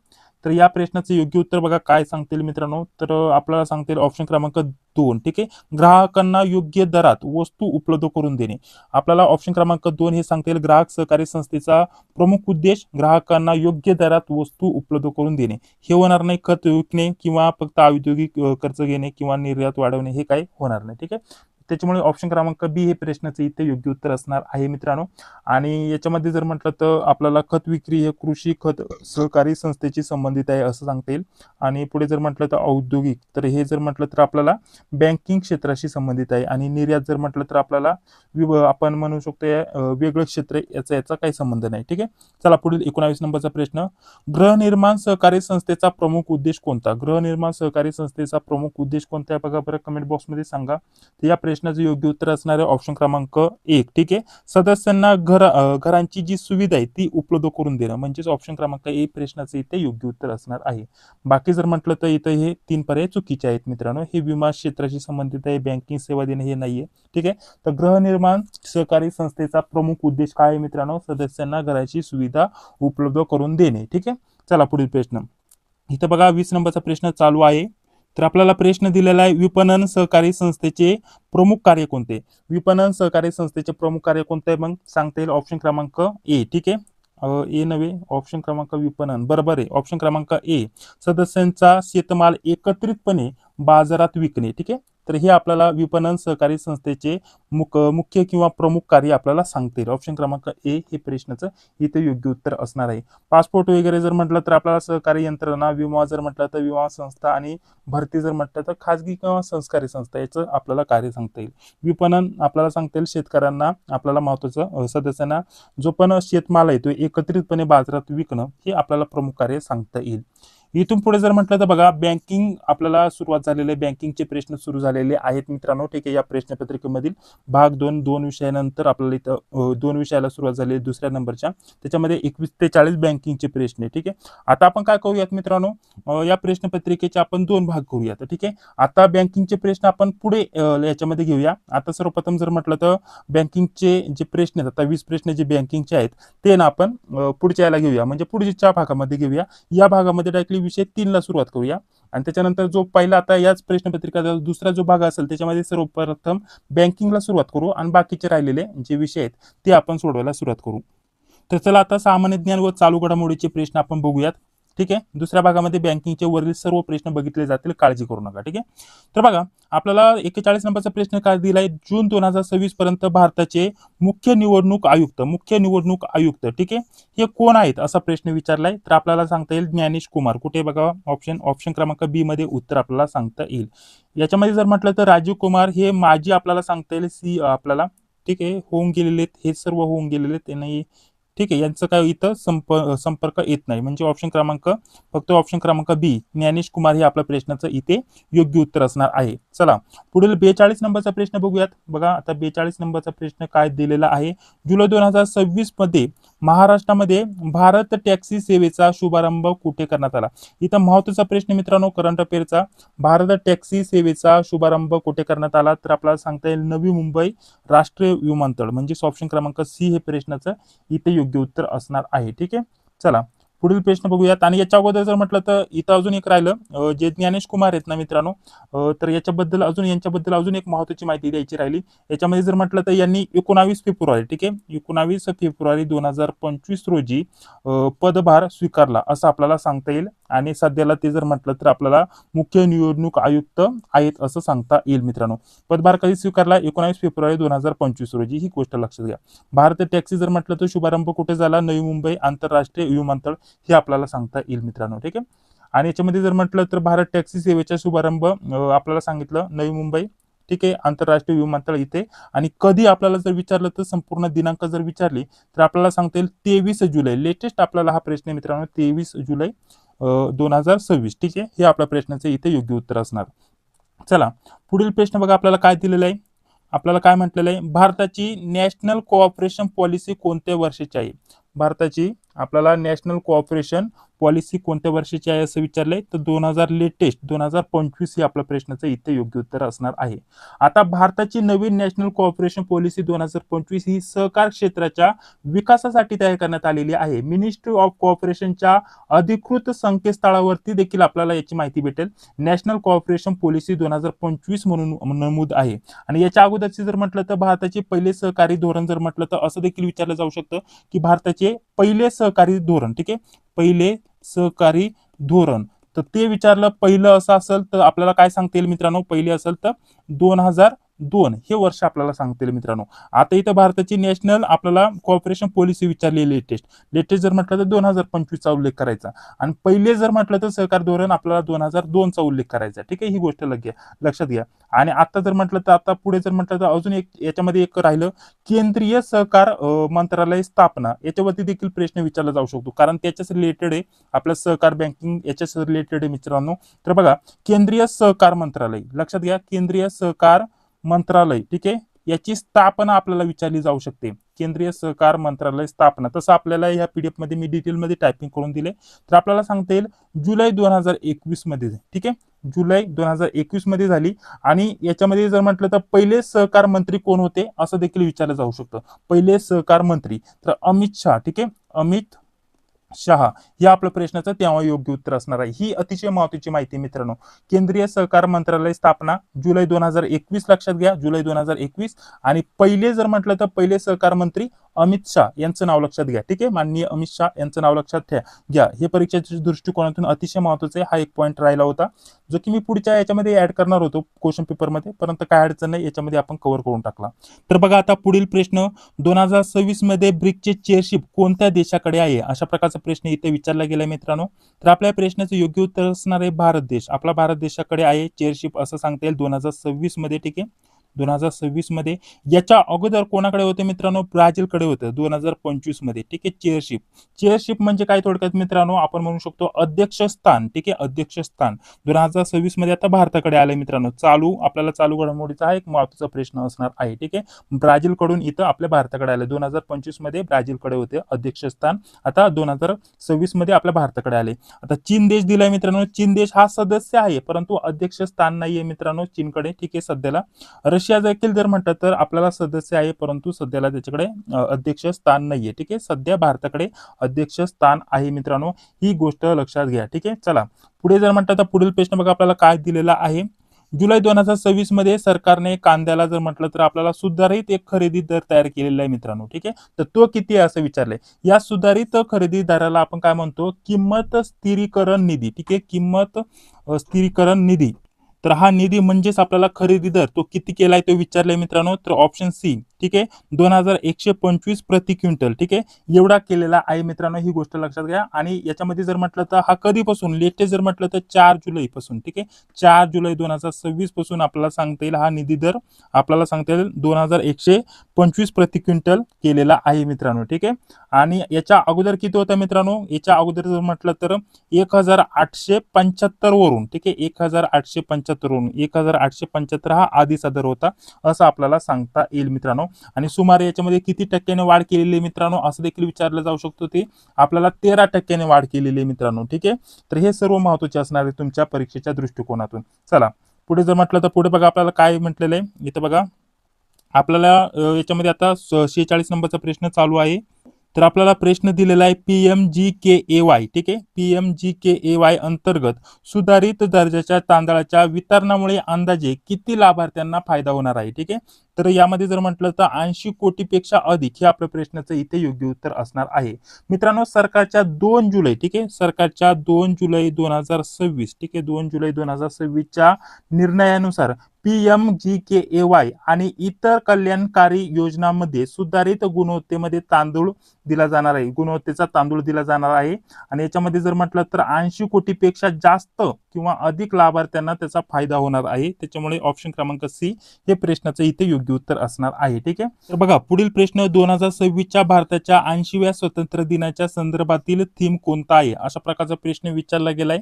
तर या प्रश्नाचं योग्य उत्तर बघा काय सांगतील मित्रांनो. तर आपल्याला सांगतील ऑप्शन क्रमांक 2. ठीक आहे, ग्राहकांना योग्य दरात वस्तू उपलब्ध करून देणे. आपल्याला ऑप्शन क्रमांक 2 हे सांगतील ग्राहक सहकारी संस्थेचा प्रमुख उद्देश ग्राहकांना योग्य दरात वस्तू उपलब्ध करून देणे. हे होणार नाही खत विकणे किंवा फक्त औद्योगिक कर्ज घेणे किंवा निर्यात वाढवणे, हे काही होणार नाही. ठीक आहे, त्याच्यामुळे ऑप्शन क्रमांक बी हे प्रश्नाचं इथे योग्य उत्तर असणार आहे मित्रांनो. आणि याच्यामध्ये जर म्हटलं तर आपल्याला खत विक्री हे कृषी खत सहकारी संस्थेशी संबंधित आहे असं सांगता येईल. आणि पुढे जर म्हटलं तर औद्योगिक, तर हे जर म्हटलं तर आपल्याला बँकिंग क्षेत्राशी संबंधित आहे. आणि निर्यात जर म्हटलं तर आपल्याला आपण म्हणू शकतो वेगळं क्षेत्र, याचा काही संबंध नाही. ठीक आहे, चला पुढील 19 नंबरचा प्रश्न, गृहनिर्माण सहकारी संस्थेचा प्रमुख उद्देश कोणता? गृहनिर्माण सहकारी संस्थेचा प्रमुख उद्देश कोणता आहे बघा बरं, कमेंट बॉक्समध्ये सांगा. तर या प्रश्नाचं योग्य उत्तर असणार आहे ऑप्शन क्रमांक 1. ठीक आहे, सदस्यांना घरांची जी सुविधा आहे ती उपलब्ध करून देणं, म्हणजेच ऑप्शन क्रमांक 1 प्रश्नाचं इथे योग्य उत्तर असणार आहे. बाकी जर म्हटलं तर इथं हे 3 पर्याय चुकीचे आहेत मित्रांनो. हे विमा क्षेत्राशी संबंधित आहे, बँकिंग सेवा देणे हे नाहीये. ठीक आहे, तर गृहनिर्माण सहकारी संस्थेचा प्रमुख उद्देश काय आहे मित्रांनो? सदस्यांना घराची सुविधा उपलब्ध करून देणे. ठीक आहे, चला पुढील प्रश्न. इथं बघा 20 नंबरचा प्रश्न चालू आहे. तर आपल्याला प्रश्न दिलेला आहे, विपणन सहकारी संस्थेचे प्रमुख कार्य कोणते? विपणन सहकारी संस्थेचे प्रमुख कार्य कोणते आहे? मग सांगता येईल ऑप्शन क्रमांक ए. ठीक आहे, ए नव्हे, ऑप्शन क्रमांक विपणन बरोबर आहे. ऑप्शन क्रमांक ए, सदस्यांचा शेतमाल एकत्रितपणे बाजारात विकणे. ठीक आहे, तर हे आपल्याला विपणन सहकारी संस्थेचे मुख्य किंवा प्रमुख कार्य आपल्याला सांगता येईल. ऑप्शन क्रमांक ए हे प्रश्नाचं इथे योग्य उत्तर असणार आहे. पासपोर्ट वगैरे जर म्हटलं तर आपल्याला सहकारी यंत्रणा, विमा जर म्हटलं तर विमा संस्था, आणि भरती जर म्हटलं तर खाजगी किंवा सहकारी संस्था, याचं आपल्याला कार्य सांगता येईल. विपणन आपल्याला सांगता येईल शेतकऱ्यांना, आपल्याला महत्वाचं सदस्यांना जो पण शेतमाल आहे तो एकत्रितपणे बाजारात विकणं, हे आपल्याला प्रमुख कार्य सांगता येईल. इथून पुढे जर म्हटलं तर बघा बँकिंग आपल्याला सुरुवात झालेले, बँकिंगचे प्रश्न सुरू झालेले आहेत मित्रांनो. ठीक आहे, या प्रश्नपत्रिकेमधील भाग 2 विषयानंतर आपल्याला इथं 2 विषयाला सुरुवात झाली दुसऱ्या नंबरच्या, त्याच्यामध्ये 21 ते 40 बँकिंगचे प्रश्न आहे. ठीक आहे, आता आपण काय करूयात मित्रांनो, या प्रश्नपत्रिकेचे आपण 2 भाग करूयात. ठीक आहे, आता बँकिंगचे प्रश्न आपण पुढे याच्यामध्ये घेऊया. आता सर्वप्रथम जर म्हटलं तर बँकिंगचे जे प्रश्न आहेत, आता 20 प्रश्न जे बँकिंगचे आहेत ते ना आपण पुढच्या याला घेऊया, म्हणजे पुढच्या भागामध्ये घेऊया. या भागामध्ये डायरेक्टली विषय 3 ला सुरुवात करूया. आणि त्याच्यानंतर जो पहिला आता याच प्रश्नपत्रिका दुसरा जो भाग असेल त्याच्यामध्ये सर्वप्रथम बँकिंगला सुरुवात करू आणि बाकीचे राहिलेले जे विषय आहेत ते आपण सोडवायला सुरुवात करू. तर चला आता सामान्य ज्ञान व चालू घडामोडीचे प्रश्न आपण बघूयात. ठीक आहे, दुसऱ्या भागामध्ये बँकिंगचे वरील सर्व प्रश्न बघितले जातील, काळजी करू नका. ठीक आहे, तर बघा आपल्याला 41 नंबरचा प्रश्न काय दिलाय, जून 2026 पर्यंत भारताचे मुख्य निवडणूक आयुक्त ठीक आहे हे कोण आहेत असा प्रश्न विचारलाय. तर आपल्याला सांगता येईल ज्ञानेश कुमार. कुठे बघा ऑप्शन क्रमांक बी मध्ये उत्तर आपल्याला सांगता येईल. याच्यामध्ये जर म्हटलं तर राजीव कुमार हे माजी आपल्याला सांगता येईल सी आपल्याला. ठीक आहे, होऊन गेलेले हे सर्व होऊन गेलेले त्यांनी. ठीक आहे, यांचं काय इथं संपर्क येत नाही, म्हणजे फक्त ऑप्शन क्रमांक बी ज्ञानेश कुमार हे आपल्या प्रश्नाचं इथे योग्य उत्तर असणार आहे. चला पुढील 42 नंबरचा प्रश्न बघूयात. बघा आता 42 नंबरचा प्रश्न काय दिलेला आहे, जुलै 2026 मध्ये महाराष्ट्रामध्ये भारत टॅक्सी सेवेचा शुभारंभ कुठे करण्यात आला? इथं महत्वाचा प्रश्न मित्रांनो करंट अफेअरचा, भारत टॅक्सी सेवेचा शुभारंभ कुठे करण्यात आला? तर आपल्याला सांगता येईल नवी मुंबई राष्ट्रीय विमानतळ, म्हणजे ऑप्शन क्रमांक सी हे प्रश्नाचं इथे योग्य उत्तर असणार आहे. ठीक आहे, चला पुढील प्रश्न बघूयात. आणि याच्या अगोदर जर म्हटलं तर इथं अजून एक राहिलं, जे ज्ञानेश कुमार आहेत ना मित्रांनो, तर यांच्याबद्दल अजून एक महत्वाची माहिती द्यायची राहिली. याच्यामध्ये जर म्हटलं तर यांनी 19 फेब्रुवारी ठीक आहे 19 फेब्रुवारी 2025 रोजी पदभार स्वीकारला असं आपल्याला सांगता येईल. आणि सध्याला ते जर म्हटलं तर आपल्याला मुख्य निवडणूक आयुक्त आहेत असं सांगता येईल मित्रांनो. पदभार कधी स्वीकारला? 19 फेब्रुवारी 2025 रोजी, ही गोष्ट लक्षात घ्या. भारत टॅक्सी जर म्हटलं तर शुभारंभ कुठे झाला? नवी मुंबई आंतरराष्ट्रीय विमानतळ, हे आपल्याला सांगता येईल मित्रांनो. ठीक आहे, आणि याच्यामध्ये जर म्हटलं तर भारत टॅक्सी सेवेचा शुभारंभ आपल्याला सांगितलं नवी मुंबई ठीक आहे आंतरराष्ट्रीय विमानतळ इथे. आणि कधी आपल्याला जर विचारलं तर संपूर्ण दिनांक जर विचारली तर आपल्याला सांगता येईल 23 जुलै. लेटेस्ट आपल्याला हा प्रश्न मित्रांनो 23 जुलै 2026. ठीक आहे, हे आपल्या प्रश्नाचे इथे योग्य उत्तर असणार. चला पुढील प्रश्न बघा आपल्याला काय दिलेलं आहे. आपल्याला काय म्हटलेलं आहे, भारताची नॅशनल कोऑपरेशन पॉलिसी कोणत्या वर्षाची आहे? भारताची आपल्याला नॅशनल कोऑपरेशन पॉलिसी कोणत्या वर्षाची आहे असं विचारलंय, तर 2000 लेटेस्ट 2025 ही आपल्या प्रश्नाचं इथे योग्य उत्तर असणार आहे. आता भारताची नवीन नॅशनल कोऑपरेशन पॉलिसी 2025 ही सहकार क्षेत्राच्या विकासासाठी तयार करण्यात आलेली आहे. मिनिस्ट्री ऑफ कोऑपरेशनच्या अधिकृत संकेतस्थळावरती देखील आपल्याला याची माहिती भेटेल. नॅशनल कोऑपरेशन पॉलिसी 2025 म्हणून नमूद आहे. आणि याच्या अगोदरची जर म्हटलं तर भारताचे पहिले सहकारी धोरण जर म्हटलं तर असं देखील विचारलं जाऊ शकतं की भारताचे पहिले सहकारी धोरण, ठीक आहे, पहिले सहकारी धोरण, तर ते विचारलं पहिलं असं असेल तर आपल्याला काय सांगता येईल मित्रांनो, पहिले असेल तर 2002 हे वर्ष आपल्याला सांगता येईल मित्रांनो. आता इथं भारताची नॅशनल आपल्याला कोऑपरेशन पॉलिसी विचारली लेटेस्ट जर म्हटलं तर 2025 चा उल्लेख करायचा, आणि पहिले जर म्हटलं तर सहकार धोरण आपल्याला 2002 चा उल्लेख करायचा, ठीक आहे, ही गोष्ट लक्षात घ्या. आणि आता जर म्हटलं तर आता पुढे जर म्हटलं तर अजून एक याच्यामध्ये एक राहिलं केंद्रीय सहकार मंत्रालय स्थापना, याच्यावरती देखील प्रश्न विचारला जाऊ शकतो, कारण त्याच्याच रिलेटेड आहे आपलं सहकार बँकिंग, याच्याच रिलेटेड आहे मित्रांनो. तर बघा केंद्रीय सहकार मंत्रालय, लक्षात घ्या केंद्रीय सहकार मंत्रालय, ठीक आहे, याची स्थापना आपल्याला विचारली जाऊ शकते. केंद्रीय सहकार मंत्रालय स्थापना, तसं आपल्याला या पीडीएफ मध्ये मी डिटेलमध्ये टायपिंग करून दिले, तर आपल्याला सांगता येईल जुलै 2021 मध्ये, ठीक आहे, जुलै 2021 मध्ये झाली. आणि याच्यामध्ये जर म्हटलं तर पहिले सहकार मंत्री कोण होते असं देखील विचारलं जाऊ शकतं. पहिले सहकार मंत्री तर अमित शहा, ठीक आहे, अमित शहा या आपल्या प्रश्नाचं तेव्हा योग्य उत्तर असणार आहे. ही अतिशय महत्त्वाची माहिती मित्रांनो. केंद्रीय सहकार मंत्रालय स्थापना जुलै 2021 लक्षात घ्या, जुलै 2021. आणि पहिले जर म्हटलं तर पहिले सहकार मंत्री अमित शहा यांचं नाव लक्षात घ्या, ठीक आहे, माननीय अमित शहा यांचं नाव लक्षात घ्या. हे परीक्षेच्या दृष्टिकोनातून अतिशय महत्त्वाचं आहे. हा एक पॉईंट राहिला होता जो की मी पुढच्या याच्यामध्ये ऍड करणार होतो क्वेश्चन पेपरमध्ये, परंतु काय अडचण नाही, याच्यामध्ये आपण कव्हर करून टाकला. तर बघा आता पुढील प्रश्न, 2026 मध्ये ब्रिक्सचे चेअरशिप कोणत्या देशाकडे आहे अशा प्रकारचा प्रश्न इथे विचारला गेला मित्रांनो. तर आपल्या प्रश्नाचं योग्य उत्तर असणार आहे भारत देश. आपला भारत देशाकडे आहे चेअरशिप असं सांगता येईल 2026 मध्ये, ठीक आहे, 2026 मध्ये. याच्या अगोदर कोणाकडे होते मित्रांनो, ब्राझीलकडे होतं 2025 मध्ये, ठीक आहे. चेअरशिप म्हणजे काय थोडक्यात मित्रांनो, आपण म्हणू शकतो अध्यक्षस्थान, ठीक आहे, अध्यक्षस्थान 2026 मध्ये आता भारताकडे आलंय मित्रांनो. आपल्याला चालू घडामोडीचा हा एक महत्त्वाचा प्रश्न असणार आहे, ठीक आहे. ब्राझील कडून इथं आपल्या भारताकडे आले, 2025 मध्ये ब्राझीलकडे होते अध्यक्षस्थान, आता 2026 मध्ये आपल्या भारताकडे आले. आता चीन देश दिलाय मित्रांनो, चीन देश हा सदस्य आहे परंतु अध्यक्षस्थान नाहीये मित्रांनो चीनकडे, ठीक आहे, सध्याला. रशिया देखील जर म्हटलं तर आपल्याला सदस्य आहे परंतु सध्याला त्याच्याकडे अध्यक्ष स्थान नाहीये, ठीक आहे. सध्या भारताकडे अध्यक्ष स्थान आहे मित्रांनो, ही गोष्ट लक्षात घ्या, ठीक आहे. चला पुढे जर म्हटलं तर पुढील प्रश्न बघा आपल्याला काय दिलेला आहे. जुलै 2026 मध्ये सरकारने कांद्याला जर म्हटलं तर आपल्याला सुधारित एक खरेदी दर तयार केलेला आहे मित्रांनो, ठीक आहे. तर तो किती आहे असं विचारलंय. या सुधारित खरेदी दराला आपण काय म्हणतो, किंमत स्थिरीकरण निधी, ठीक आहे, किंमत स्थिरीकरण निधी. तर हा निधी म्हणजेच आपल्याला खरेदी दर तो किती केलाय तो विचारलाय मित्रांनो. तर ऑप्शन सी, ठीक आहे, 2125 प्रति क्विंटल, ठीक आहे, एवढा केलेला आहे मित्रांनो, ही गोष्ट लक्षात घ्या. आणि याच्यामध्ये जर म्हटलं तर हा कधीपासून, लेटेस्ट जर म्हटलं तर 4 जुलै पासून, ठीक आहे, 4 जुलै 2026 पासून आपल्याला सांगता येईल हा निधी दर आपल्याला सांगता येईल 2125 प्रति क्विंटल केलेला आहे मित्रांनो, ठीक आहे. आणि याच्या अगोदर किती होता मित्रांनो, याच्या अगोदर जर म्हटलं तर 1875 वरून, ठीक आहे, 1875 वरून 1875 हा आधीचा दर होता असं आपल्याला सांगता येईल मित्रांनो. आणि सुमारे याच्यामध्ये किती टक्क्याने वाढ केलेली मित्रांनो असं देखील विचारलं जाऊ शकतो, ते आपल्याला 13% वाढ केलेली आहे मित्रांनो, ठीक आहे. तर हे सर्व महत्त्वाचे असणार आहे तुमच्या परीक्षेच्या दृष्टिकोनातून. चला पुढे जर म्हटलं तर पुढे बघा आपल्याला काय म्हटलेलं आहे इथं बघा. आपल्याला याच्यामध्ये आता 46 नंबरचा प्रश्न चालू आहे. तर आपल्याला प्रश्न दिलेला आहे PMGKAY, ठीक आहे, PMGKAY अंतर्गत सुधारित दर्जाच्या तांदळाच्या वितरणामुळे अंदाजे किती लाभार्थ्यांना फायदा होणार आहे, ठीक आहे. तर यामध्ये जर म्हटलं तर 80 कोटीपेक्षा अधिक हे आपल्या प्रश्नाचं इथे योग्य उत्तर असणार आहे मित्रांनो. सरकारच्या 2 जुलै, ठीक आहे, सरकारच्या 2 जुलै 2026, ठीक आहे, 2 जुलै 2026च्या निर्णयानुसार PMGKAY आणि इतर कल्याणकारी योजनांमध्ये सुधारित गुणवत्तेमध्ये तांदूळ दिला जाणार आहे, गुणवत्तेचा तांदूळ दिला जाणार आहे. आणि याच्यामध्ये जर म्हटलं तर 80 कोटीपेक्षा जास्त किंवा अधिक लाभार्थ्यांना त्याचा फायदा होणार आहे. त्याच्यामुळे ऑप्शन क्रमांक सी हे प्रश्नाचं इथे योग्य उत्तर असणार आहे, ठीक आहे. तर बघा पुढील प्रश्न, 2026च्या भारताच्या 80व्या स्वातंत्र्य दिनाच्या संदर्भातील थीम कोणता आहे अशा प्रकारचा प्रश्न विचारला गेलाय.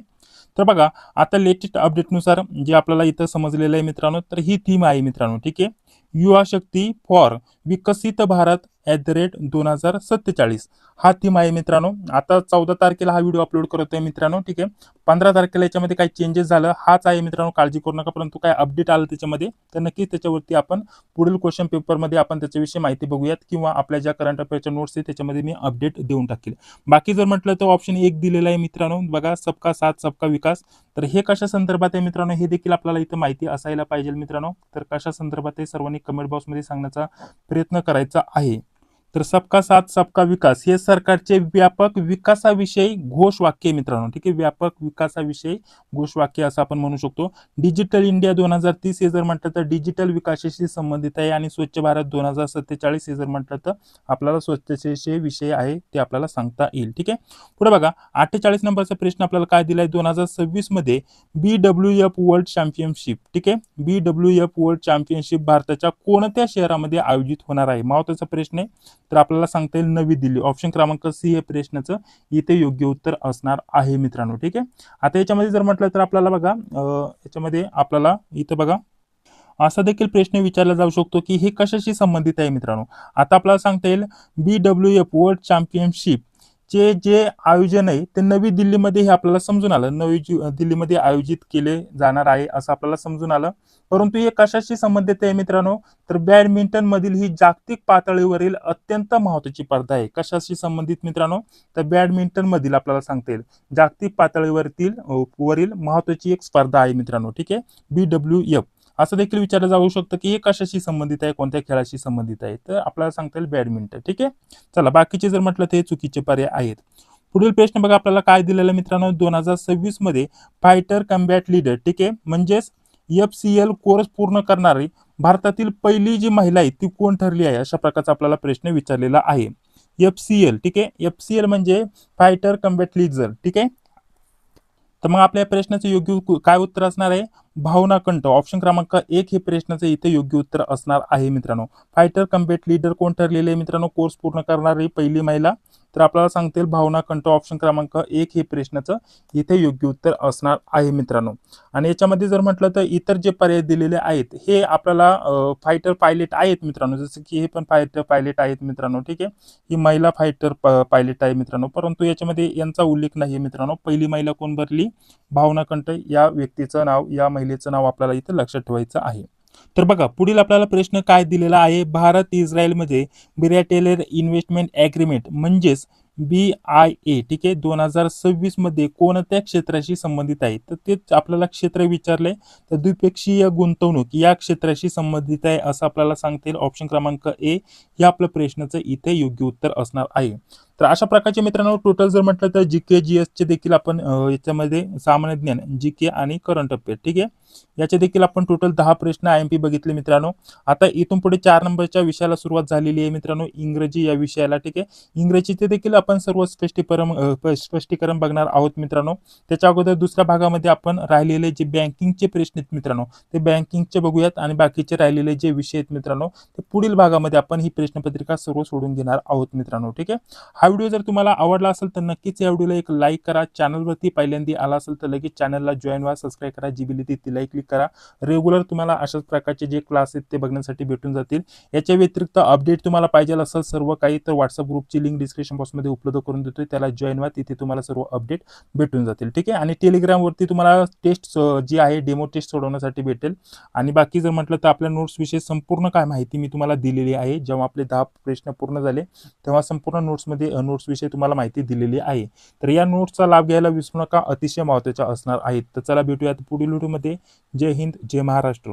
तर बघा आता लेटेस्ट अपडेटनुसार जे आपल्याला इथं समजलेलं आहे मित्रांनो, तर ही थीम आहे मित्रांनो, ठीक आहे, युवा शक्ती फॉर विकसित भारत 2047 हा थीम आहे मित्रांनो. आता 14 तारखेला हा व्हिडिओ अपलोड करतोय मित्रांनो, ठीक आहे. 15 तारखेला याच्यामध्ये काही चेंजेस झालं, हाच आहे मित्रांनो, काळजी करू नका. परंतु काय अपडेट आलं त्याच्यामध्ये तर नक्कीच त्याच्यावरती आपण पुढील क्वेश्चन पेपरमध्ये आपण त्याच्याविषयी माहिती बघूयात, किंवा आपल्या ज्या करंट अफेअरच्या नोट्स आहेत त्याच्यामध्ये मी अपडेट देऊन टाकेल. बाकी जर म्हटलं तर ऑप्शन 1 दिलेला आहे मित्रांनो, बघा, सबका साथ सबका विकास. तर हे कशा संदर्भात आहे मित्रांनो, हे देखील आपल्याला इथं माहिती असायला पाहिजे मित्रांनो. तर कशा संदर्भात आहे सर्वांनी कमेंट बॉक्समध्ये सांगण्याचा प्रयत्न करायचा आहे. तर सबका साथ सबका विकास हे सरकारचे व्यापक विकासाविषयी घोषवाक्य मित्रांनो, ठीक आहे. व्यापक विकासाविषयी घोषवाक्य असं आपण म्हणू शकतो. डिजिटल इंडिया 2030 हे जर म्हटलं तर डिजिटल विकासाशी संबंधित आहे. आणि स्वच्छ भारत 2047 हे जर म्हटलं तर आपल्याला स्वच्छतेचे विषय आहे ते आपल्याला सांगता येईल, ठीक आहे. पुढे बघा, 48 नंबरचा प्रश्न आपल्याला काय दिलाय, 2026 मध्ये BWF वर्ल्ड चॅम्पियनशिप, ठीक आहे. BWF वर्ल्ड चॅम्पियनशिप भारताच्या कोणत्या शहरामध्ये आयोजित होणार आहे? महत्त्वाचा प्रश्न आहे. तर आपल्याला सांगता येईल नवी दिल्ली. ऑप्शन क्रमांक सी हे प्रश्नाचं इथे योग्य उत्तर असणार आहे मित्रांनो, ठीक आहे. आता याच्यामध्ये जर म्हटलं तर आपल्याला बघा, याच्यामध्ये आपल्याला इथं बघा असा देखील प्रश्न विचारला जाऊ शकतो की हे कशाशी संबंधित आहे मित्रांनो. आता आपल्याला सांगता येईल BWF वर्ल्ड चॅम्पियनशिप चे जे आयोजन आहे ते नवी दिल्लीमध्ये हे आपल्याला समजून आलं. नवी दिल्लीमध्ये आयोजित केले जाणार आहे असं आपल्याला समजून आलं. परंतु हे कशाशी संबंधित आहे मित्रांनो, तर बॅडमिंटन मधील ही जागतिक पातळीवरील अत्यंत महत्त्वाची स्पर्धा आहे. कशाशी संबंधित मित्रांनो, तर बॅडमिंटन मधील आपल्याला सांगता येईल जागतिक पातळीवरील महत्त्वाची एक स्पर्धा आहे मित्रांनो, ठीक आहे. BWF असं देखील विचारलं जाऊ शकतं की हे कशाशी संबंधित आहे, कोणत्या खेळाशी संबंधित आहे, तर आपल्याला सांगता येईल बॅडमिंटन, ठीक आहे. चला, बाकीचे जर म्हटलं तर हे चुकीचे पर्याय आहेत. पुढील प्रश्न बघा आपल्याला काय दिलेलं मित्रांनो, 2026 मध्ये फायटर कम्बॅट लीडर, ठीक आहे, म्हणजेच FCL कोर्स पूर्ण करणारी भारतातील पहिली जी महिला आहे ती कोण ठरली आहे, अशा प्रकारचा आपल्याला प्रश्न विचारलेला आहे. FCL, ठीक आहे. FCL म्हणजे फायटर कम्बॅट लीडर, ठीक आहे. तर मग आपल्या प्रश्नाचं योग्य काय उत्तर असणार आहे, भावना कंठ. ऑप्शन क्रमांक 1 हे प्रश्नाचं इथे योग्य उत्तर असणार आहे मित्रांनो. फायटर कम्बॅट लीडर कोण ठरलेले आहे मित्रांनो, कोर्स पूर्ण करणारी पहिली महिला, तर आपल्याला सांगता येईल भावना कंठ. ऑप्शन क्रमांक 1 हे प्रश्नाचं इथे योग्य उत्तर असणार आहे मित्रांनो. आणि याच्यामध्ये जर म्हटलं तर इतर जे पर्याय दिलेले आहेत हे आपल्याला फायटर पायलट आहेत मित्रांनो, जसं की हे पण फायटर पायलट आहेत मित्रांनो, ठीक आहे. ही महिला फायटर पायलट आहे मित्रांनो, परंतु याच्यामध्ये यांचा उल्लेख नाही मित्रांनो. पहिली महिला कोण भरली, भावना कंठ या व्यक्तीचं नाव, या महिलेचं नाव आपल्याला इथे लक्षात ठेवायचं आहे. तर बघा, पुढील आपल्याला प्रश्न काय दिलेला आहे, भारत इस्रायलमध्ये बिलॅटरल इन्व्हेस्टमेंट ॲग्रीमेंट म्हणजेच BIA, ठीक आहे, 2026 मध्ये कोणत्या क्षेत्राशी संबंधित आहे, तर तेच आपल्याला क्षेत्र विचारले. तर द्विपक्षीय गुंतवणूक या क्षेत्राशी संबंधित आहे असं आपल्याला सांगता येईल. ऑप्शन क्रमांक ए हे आपलं प्रश्नाचं इथे योग्य उत्तर असणार आहे. तर अशा प्रकारचे मित्रांनो टोटल जर म्हटलं तर GK GS चे देखील आपण याच्यामध्ये सामान्य ज्ञान GK आणि करंट अफेअर, ठीक आहे, याचे देखील आपण टोटल 10 प्रश्न IMP बघितले मित्रांनो. आता इथून पुढे 4 नंबरच्या विषयाला सुरुवात झालेली आहे मित्रांनो, इंग्रजी या विषयाला, ठीक आहे. इंग्रजीचे देखील आपण सर्व स्पष्टीकरण बघणार आहोत मित्रांनो. त्याच्या अगोदर दुसऱ्या भागामध्ये आपण राहिलेले जे बँकिंगचे प्रश्न आहेत मित्रांनो ते बँकिंगचे बघूयात, आणि बाकीचे राहिलेले जे विषय आहेत मित्रांनो ते पुढील भागामध्ये आपण ही प्रश्नपत्रिका सर्व सोडून घेणार आहोत मित्रांनो, ठीक आहे. हा व्हिडिओ जर तुम्हाला आवडला असेल तर नक्कीच या व्हिडिओला एक लाईक करा. चॅनलवरती पहिल्यांदा आला असेल तर लगेच चॅनलला जॉईन व्हा, सबस्क्राईब करा, जिबिलिटी तिला क्लिक करा. रेग्युलर तुम्हाला अशाच प्रकारचे जे क्लास आहेत ते बघण्यासाठी भेटून जातील. याच्या व्यतिरिक्त अपडेट तुम्हाला पाहिजे असेल सर्व काही, तर व्हॉट्सअप ग्रुपची लिंक डिस्क्रिप्शन बॉक्समध्ये उपलब्ध करून देतोय, त्याला जॉईन व्हा, तिथे तुम्हाला सर्व अपडेट भेटून जातील, ठीक आहे. आणि टेलिग्रामवरती तुम्हाला टेस्ट जी आहे डेमो टेस्ट सोडवण्यासाठी भेटेल. आणि बाकी जर म्हटलं तर आपल्या नोट्स विषयी संपूर्ण काय माहिती मी तुम्हाला दिलेली आहे. जेव्हा आपले 10 प्रश्न पूर्ण झाले तेव्हा संपूर्ण नोट्स विषयी तुम्हाला माहिती दिलेली आहे. तर या नोट्सचा लाभ घ्यायला विसरू नका, अतिशय महत्त्वाच्या असणार आहेत. तर चला भेटूयात पुढील व्हिडिओमध्ये. जय हिंद, जय महाराष्ट्र.